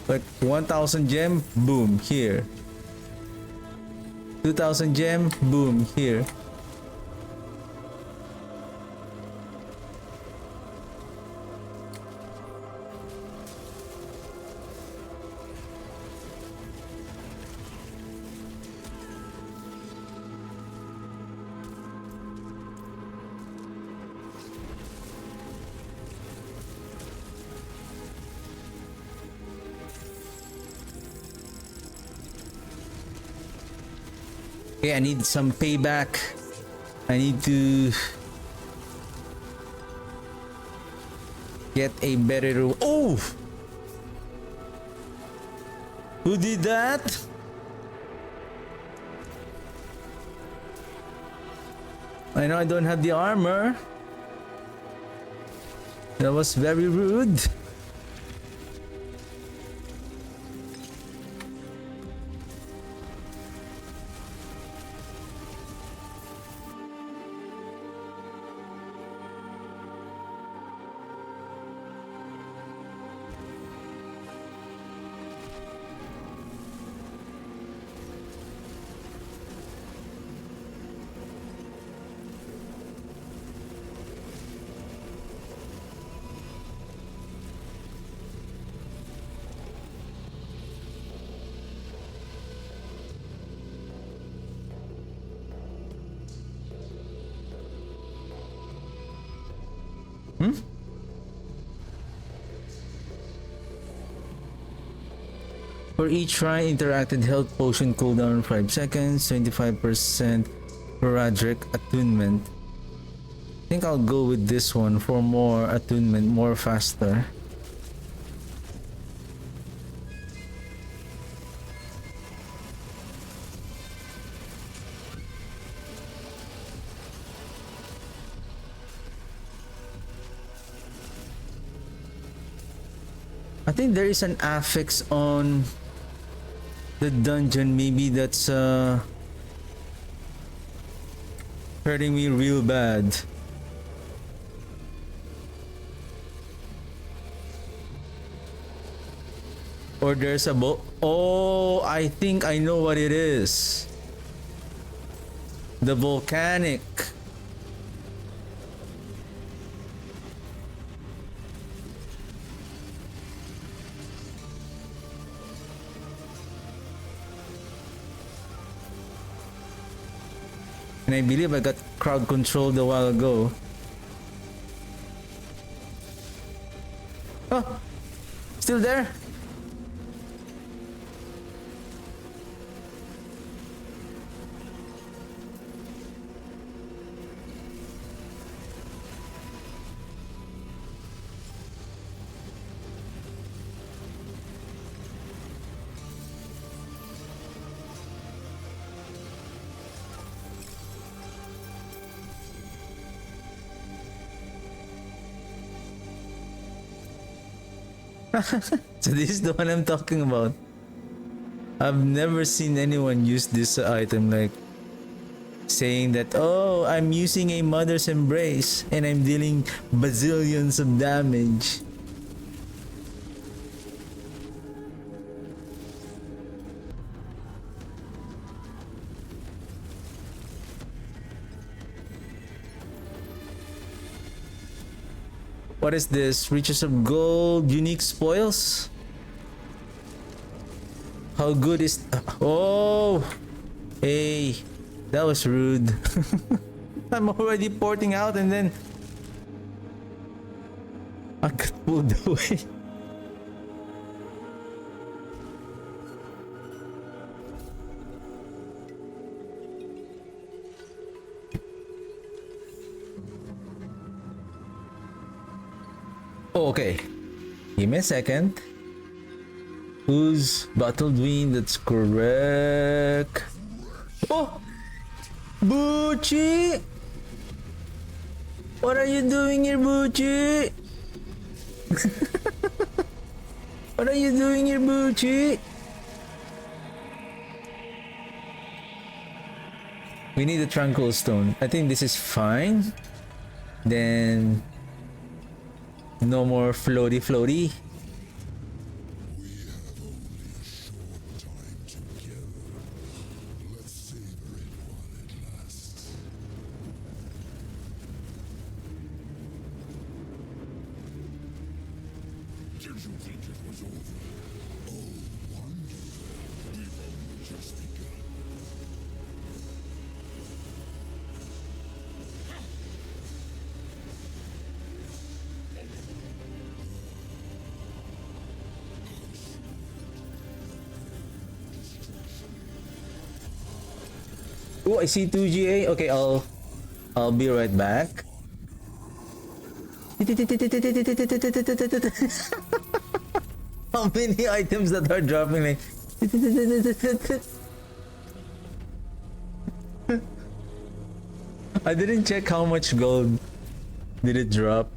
Like 1000 gem, boom, here. 2000 gem, boom, here. Okay, I need some payback. I need to get a better room. Oh! Who did that? I know I don't have the armor. That was very rude. For each shrine interacted, health potion cooldown 5 seconds, 25% Radric attunement. I think I'll go with this one for more attunement, more faster. I think there is an affix on the dungeon. Maybe that's hurting me real bad. Or there's a oh, I think I know what it is. The volcanic. And I believe I got crowd controlled a while ago. Oh, still there? So this is the one I'm talking about. I've never seen anyone use this item, like saying that, oh, I'm using a mother's embrace and I'm dealing bazillions of damage. What is this? Riches of gold, unique spoils? How good is... Oh! Hey, that was rude. I'm already porting out and then... I got pulled away. Oh, okay. Give me a second. Who's battled win? That's correct. Oh! Bucci! What are you doing here, Bucci? What are you doing here, Bucci? We need a tranquil stone. I think this is fine. Then... no more floaty floaty. Oh, I see 2GA. Okay, I'll be right back. How many items that are dropping like I didn't check how much gold did it drop.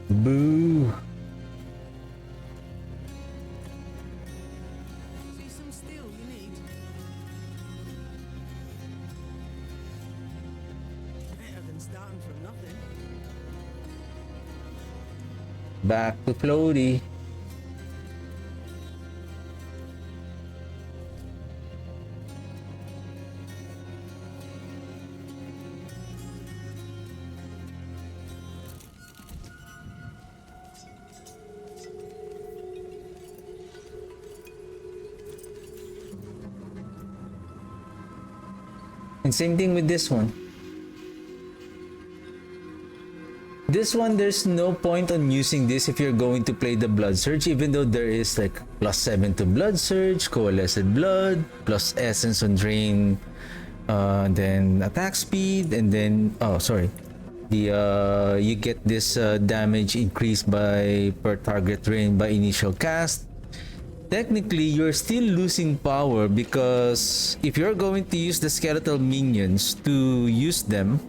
Boo. See some steel you need. Better than starting from nothing. Back to floaty. And same thing with this one. This one, there's no point on using this if you're going to play the Blood Surge, even though there is like +7 to Blood Surge, Coalesced Blood, plus Essence on Drain, then attack speed, and then, oh sorry, the you get this damage increased by per target drain by initial cast, technically you're still losing power, because if you're going to use the skeletal minions to use them,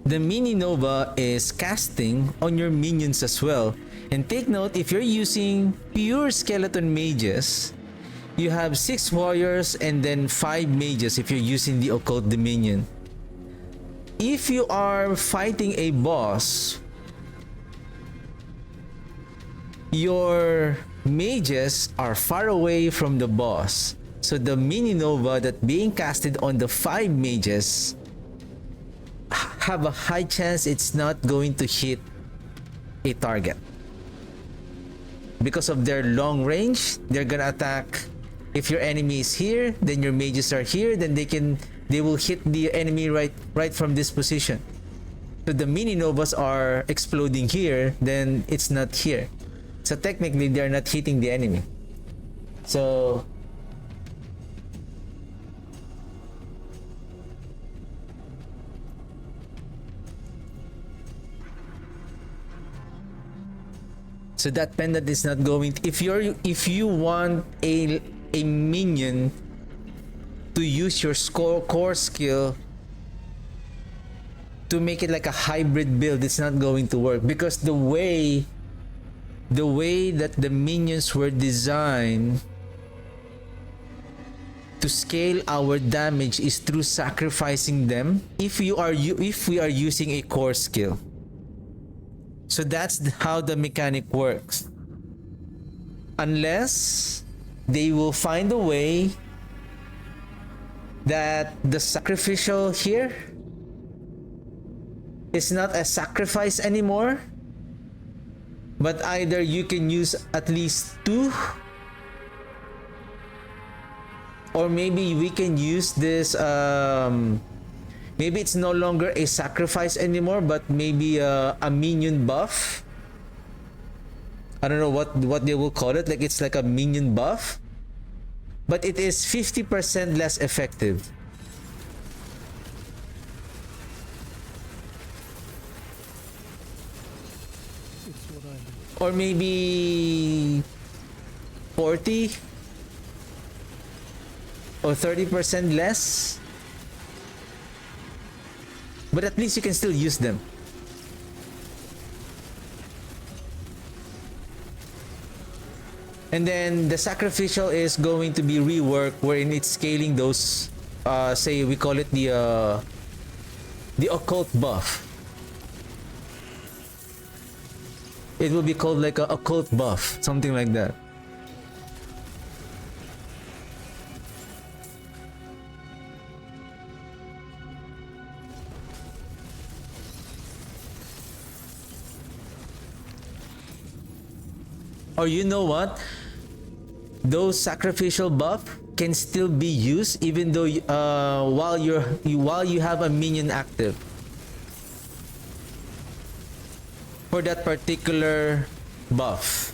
the mini nova is casting on your minions as well. And take note, if you're using pure skeleton mages, you have 6 warriors and then 5 mages if you're using the occult dominion. If you are fighting a boss, your mages are far away from the boss, so the mini nova that being casted on the 5 mages have a high chance it's not going to hit a target. Because of their long range, they're gonna attack. If your enemy is here, then your mages are here, then they will hit the enemy right from this position. So the mini novas are exploding here, then it's not here. So technically they're not hitting the enemy. So that pendant is not going to, if you want a minion to use your core skill to make it like a hybrid build, it's not going to work, because the way that the minions were designed to scale our damage is through sacrificing them if we are using a core skill. So that's how the mechanic works. Unless they will find a way that the sacrificial here is not a sacrifice anymore, but either you can use at least 2, or maybe we can use this maybe it's no longer a sacrifice anymore, but maybe a minion buff. I don't know what they will call it, like it's like a minion buff, but it is 50% less effective. Or maybe 40 or 30% less, but at least you can still use them. And then the sacrificial is going to be reworked, wherein it's scaling those say we call it the occult buff. It will be called like a occult buff, something like that. Or you know what? Those sacrificial buff can still be used even though while you have a minion active for that particular buff.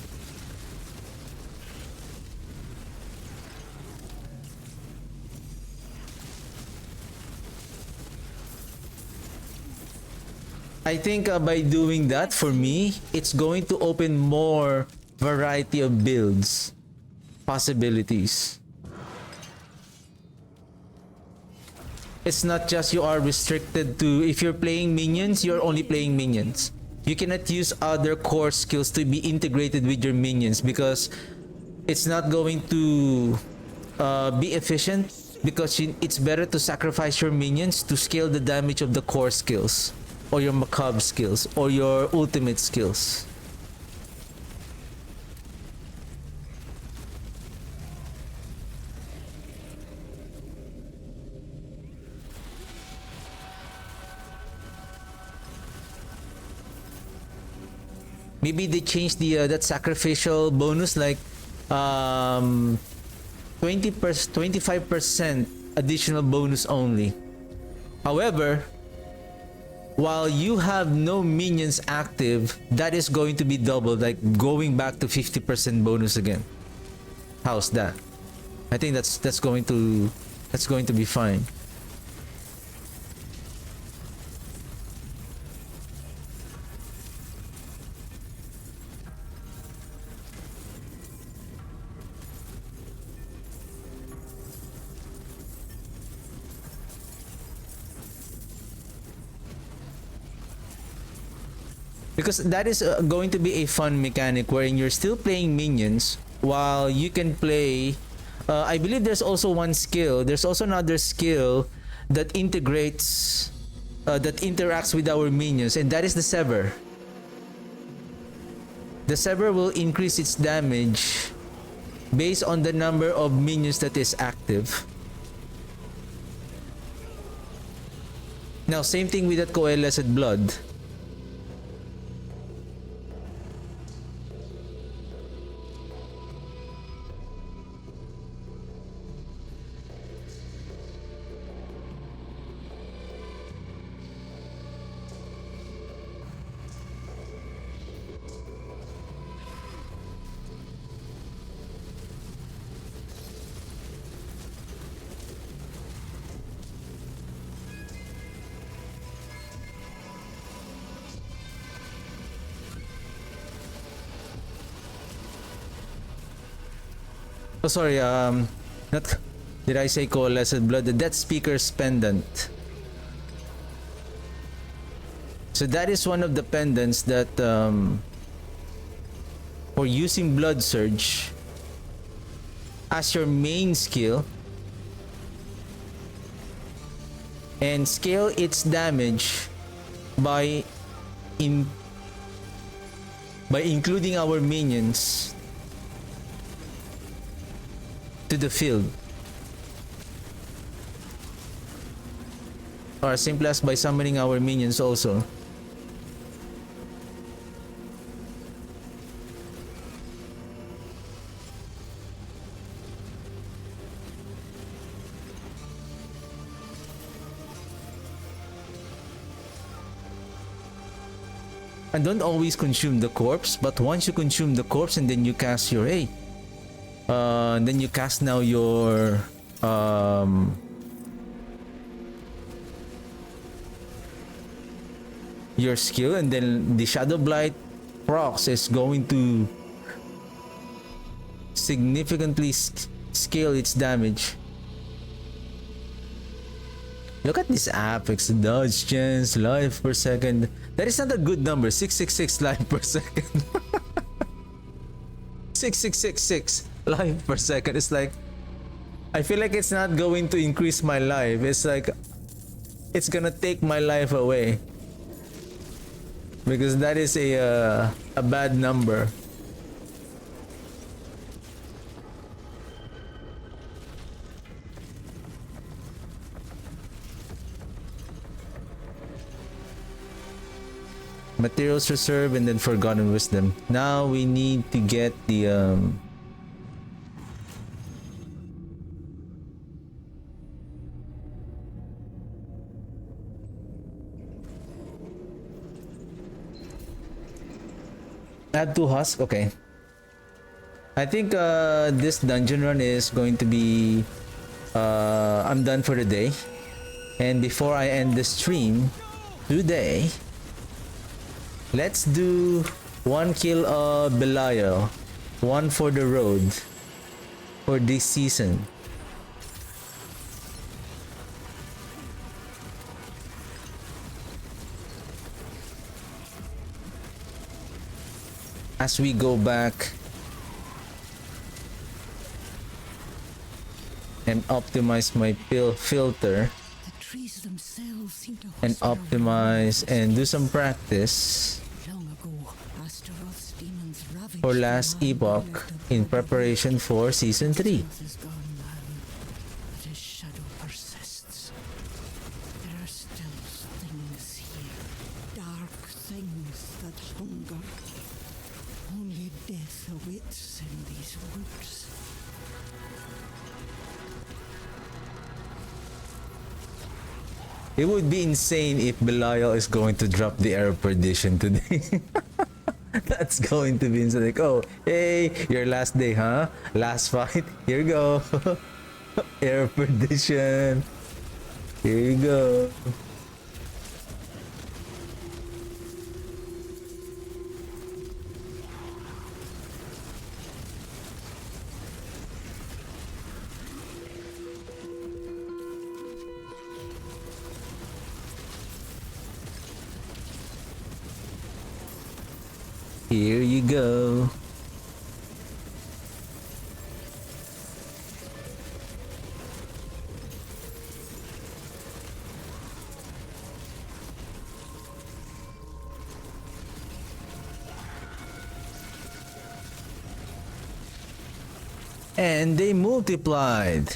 I think by doing that, for me, it's going to open more variety of builds possibilities. It's not just you are restricted to, if you're playing minions, you're only playing minions. You cannot use other core skills to be integrated with your minions, because it's not going to be efficient, because it's better to sacrifice your minions to scale the damage of the core skills, or your macabre skills, or your ultimate skills. Maybe they changed the that sacrificial bonus, like 25% additional bonus only. However, while you have no minions active, that is going to be doubled, like going back to 50% bonus again. How's that? I think that's going to be fine. Because that is going to be a fun mechanic wherein you're still playing minions while you can play. I believe there's also one skill. There's also another skill that integrates, that interacts with our minions, and that is the Sever. The Sever will increase its damage based on the number of minions that is active. Now, same thing with that Coalesced Blood. Oh, sorry, not, did I say Coalesced Blood? The Death Speaker's Pendant. So that is one of the pendants that, for using Blood Surge as your main skill and scale its damage by including our minions to the field, or as simple as by summoning our minions also. And don't always consume the corpse, but once you consume the corpse and then you cast your then you cast now your skill, and then the Shadowblight procs is going to significantly scale its damage. Look at this apex dodge chance, life per second. That is not a good number. 666 life per second. 6666 life per second. It's like, I feel like it's not going to increase my life. It's like it's gonna take my life away, because that is a bad number. Materials Reserve and then Forgotten Wisdom. Now we need to get the add 2 husk. Okay, I think this dungeon run is going to be I'm done for the day. And before I end the stream today, let's do 1 kill of Belial, 1 for the road for this season. As we go back and optimize my filter and optimize and do some practice for last epoch in preparation for season 3. It would be insane if Belial is going to drop the Air of Perdition today. That's going to be insane. Like, oh, hey, your last day, huh? Last fight. Here you go. Air of Perdition. Here you go. Here you go. And they multiplied.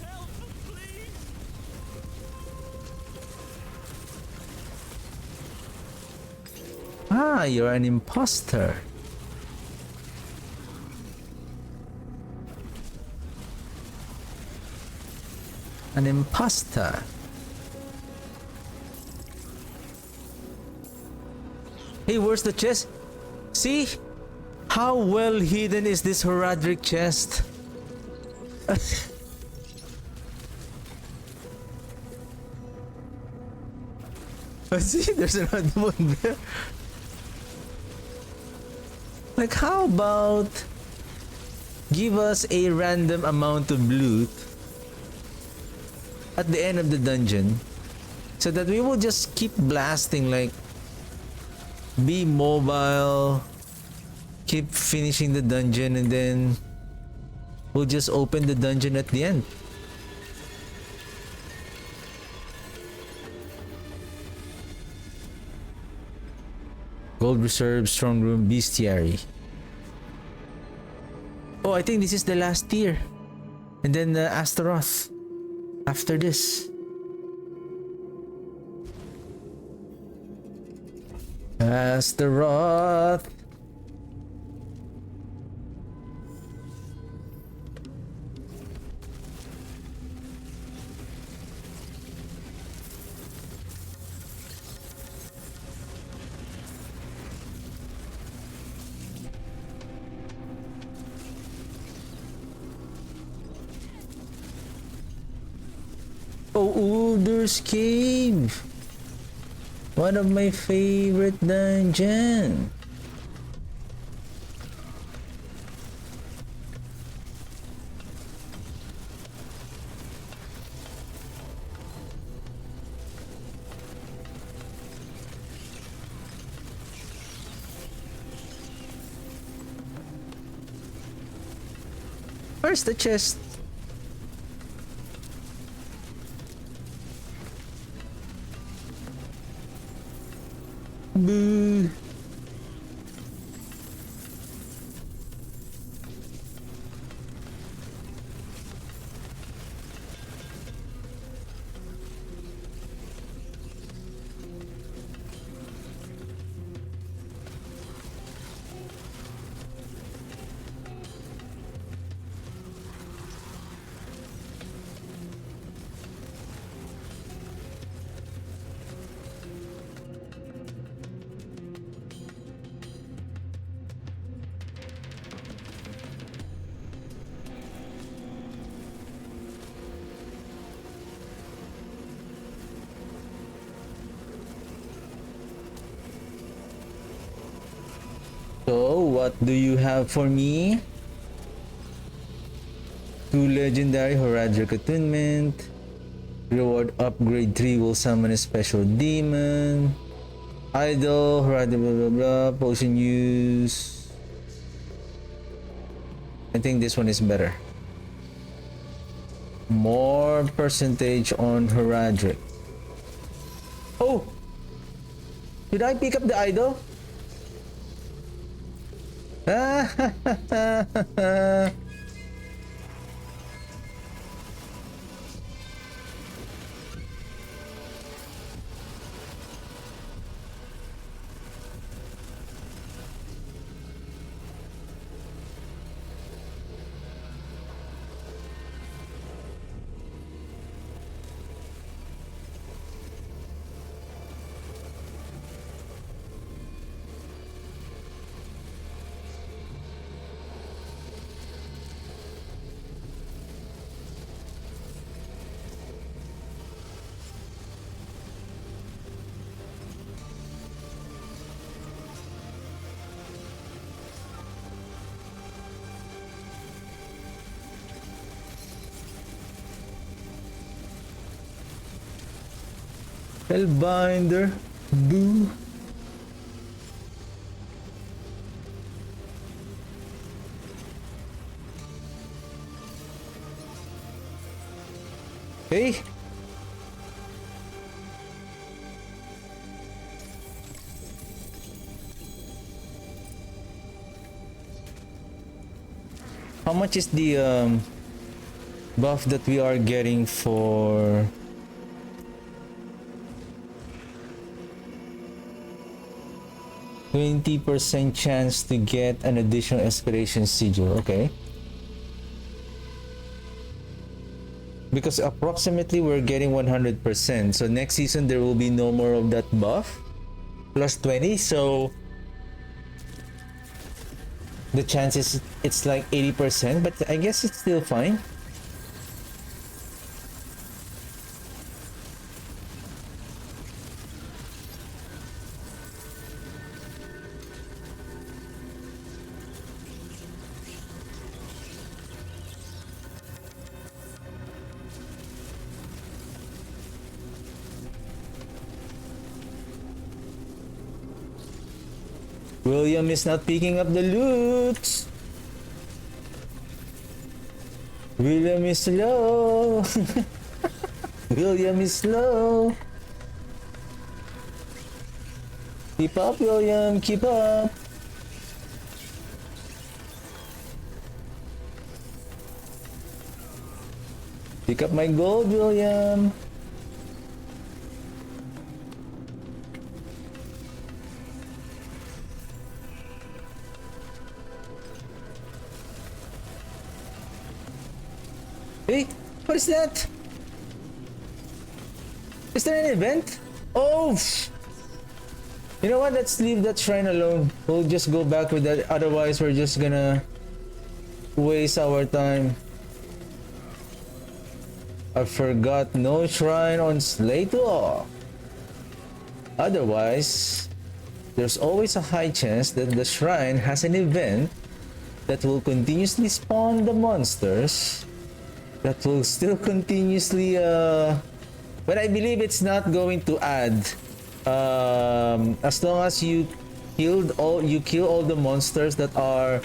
Help, please. Ah, you're an imposter. An imposter. Hey, where's the chest? See? How well hidden is this Horadric chest? See, there's another one there. Like, how about give us a random amount of loot at the end of the dungeon so that we will just keep blasting, like, be mobile, keep finishing the dungeon, and then we'll just open the dungeon at the end. Gold reserve, strong room, bestiary. Oh, I think this is the last tier. And then Astaroth after this. Astaroth. Oh, Uldur's Cave. One of my favorite dungeons. Where's the chest? Boo. So, what do you have for me? 2 legendary Horadric attunement. Reward upgrade 3 will summon a special demon. Idol, Horadric blah blah blah. Potion use. I think this one is better. More percentage on Horadric. Oh! Did I pick up the idol? Hellbinder. Boo. Hey. How much is the buff that we are getting for 20% chance to get an additional escalation sigil? Okay. Because approximately we're getting 100%. So next season there will be no more of that buff. Plus 20. So the chances it's like 80%, but I guess it's still fine. William is not picking up the loot. William is slow. William is slow. Keep up, William. Keep up. Pick up my gold, William. Hey, what is that? Is there an event? Oh! You know what? Let's leave that shrine alone. We'll just go back with that. Otherwise, we're just gonna waste our time. I forgot no shrine on Slator. Otherwise, there's always a high chance that the shrine has an event that will continuously spawn the monsters. That will still continuously but I believe it's not going to add as long as you kill all the monsters that are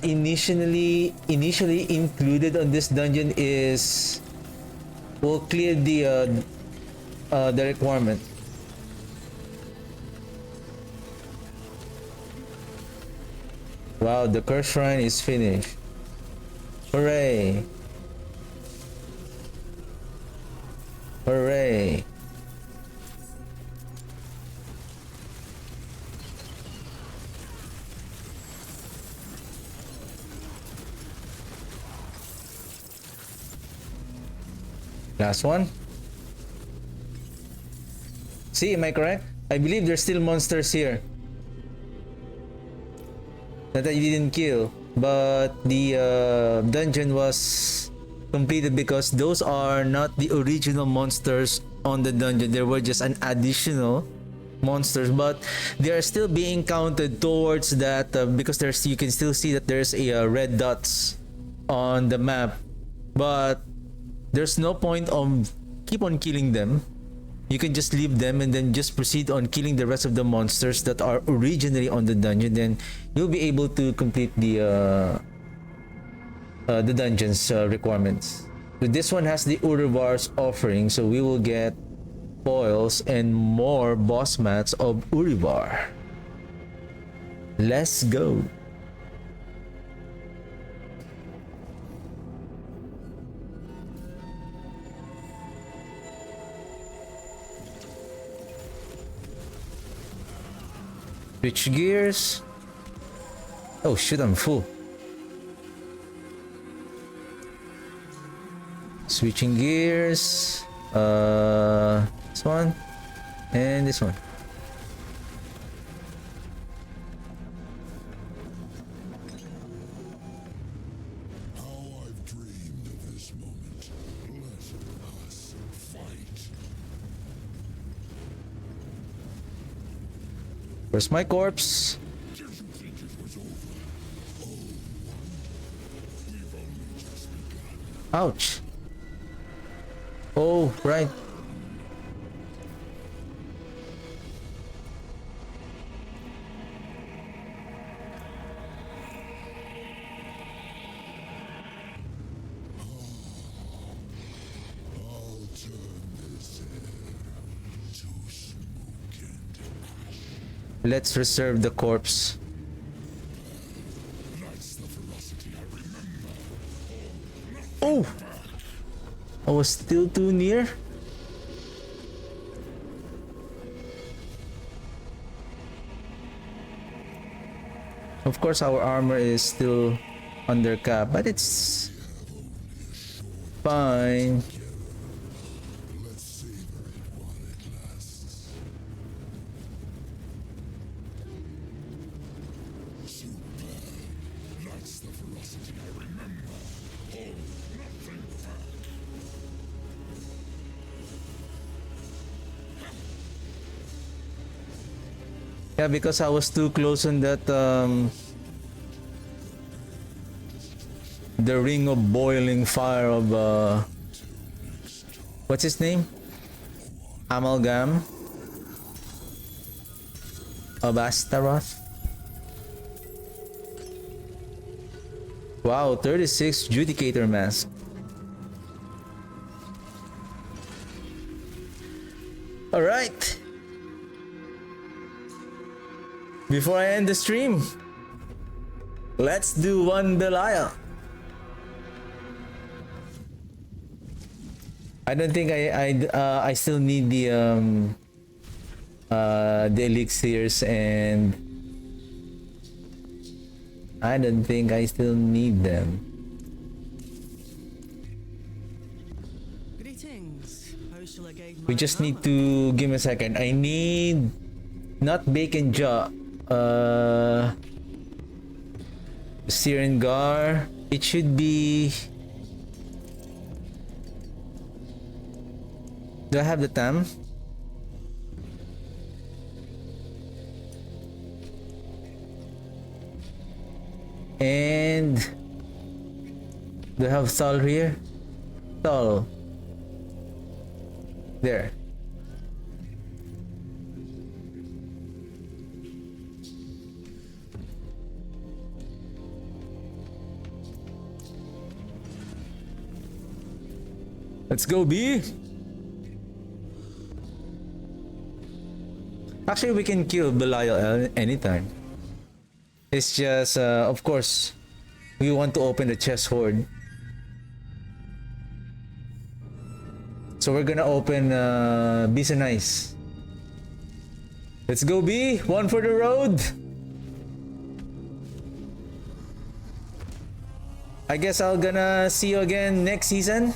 initially included on this dungeon will clear the requirement. Wow, the curse shrine is finished. Hooray! Hooray! Last one. See, am I correct? I believe there's still monsters here that I didn't kill, but the dungeon was completed because those are not the original monsters on the dungeon. There were just an additional monsters, but they are still being counted towards that because you can still see that there's a red dots on the map, but there's no point of keep on killing them. You can just leave them and then just proceed on killing the rest of the monsters that are originally on the dungeon. Then you'll be able to complete the dungeon's requirements. So this one has the Urivar's offering, so we will get foils and more boss mats of Urivar. Let's go. Switch gears. Oh shit, I'm full. Switching gears. This one and this one. How I've dreamed of this moment. Let us fight. Where's my corpse? Did you think it was over? Oh, we've only just begun. Ouch. Oh, right. Let's reserve the corpse. That's the ferocity I remember. Oh! I was still too near. Of course, our armor is still under cap, but it's fine. Let's savor it while it lasts. Superb. That's the ferocity I remember. Oh, nothing fat. Yeah, because I was too close on that the ring of boiling fire of what's his name? Amalgam of Astaroth. Wow, 36 Judicator mask. All right. Before I end the stream, let's do one Belial. I don't think I still need the elixirs, and I don't think I still need them. Greetings. How shall I guide We my just need armor? to give me a second. I need not bacon jaw. Sirengar. It should be. Do I have the tam? And do I have Thal here? Thal. There. Let's go, B. Actually, we can kill Belial anytime. It's just, of course, we want to open the chest hoard. So we're gonna open Be So Nice. Let's go, B. One for the road. I guess I'll gonna see you again next season.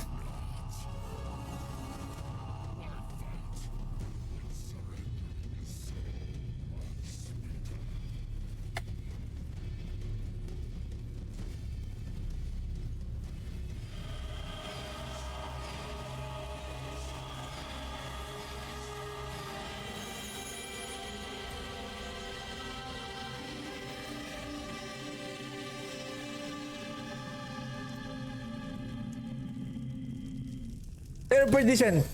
Air perdition.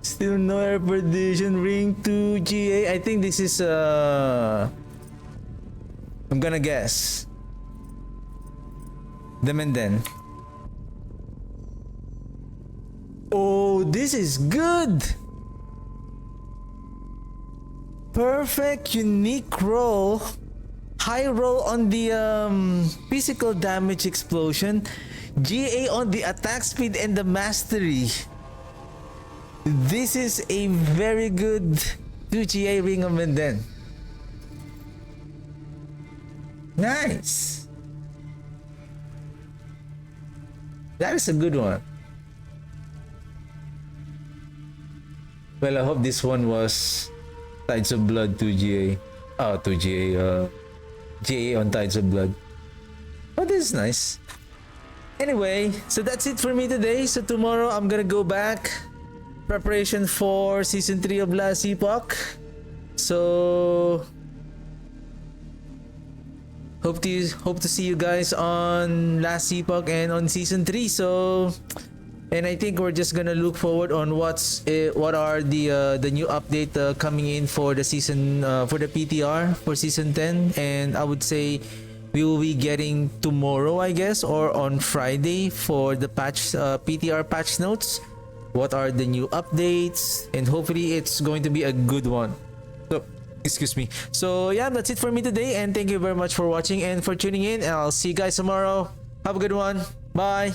Still no air perdition. Ring 2 GA. I think this is I'm gonna guess the Menden. Oh, this is good. Perfect unique roll. High roll on the physical damage explosion. GA on the attack speed and the mastery. This is a very good 2GA Ring of Menden. Nice. That is a good one. Well, I hope this one was Tides of Blood 2GA. Oh, 2GA. GA on Tides of Blood. Oh, this is nice. Anyway, so that's it for me today. So tomorrow I'm gonna go back. Preparation for season 3 of Last Epoch. So hope to see you guys on Last Epoch and on season 3. So, and I think we're just gonna look forward on what are the new update coming in for the season for the PTR for season 10. And I would say we will be getting tomorrow, I guess, or on Friday for the patch PTR patch notes. what are the new updates, and hopefully it's going to be a good one. So, excuse me. So yeah, that's it for me today, and thank you very much for watching and for tuning in, and I'll see you guys tomorrow. Have a good one. Bye.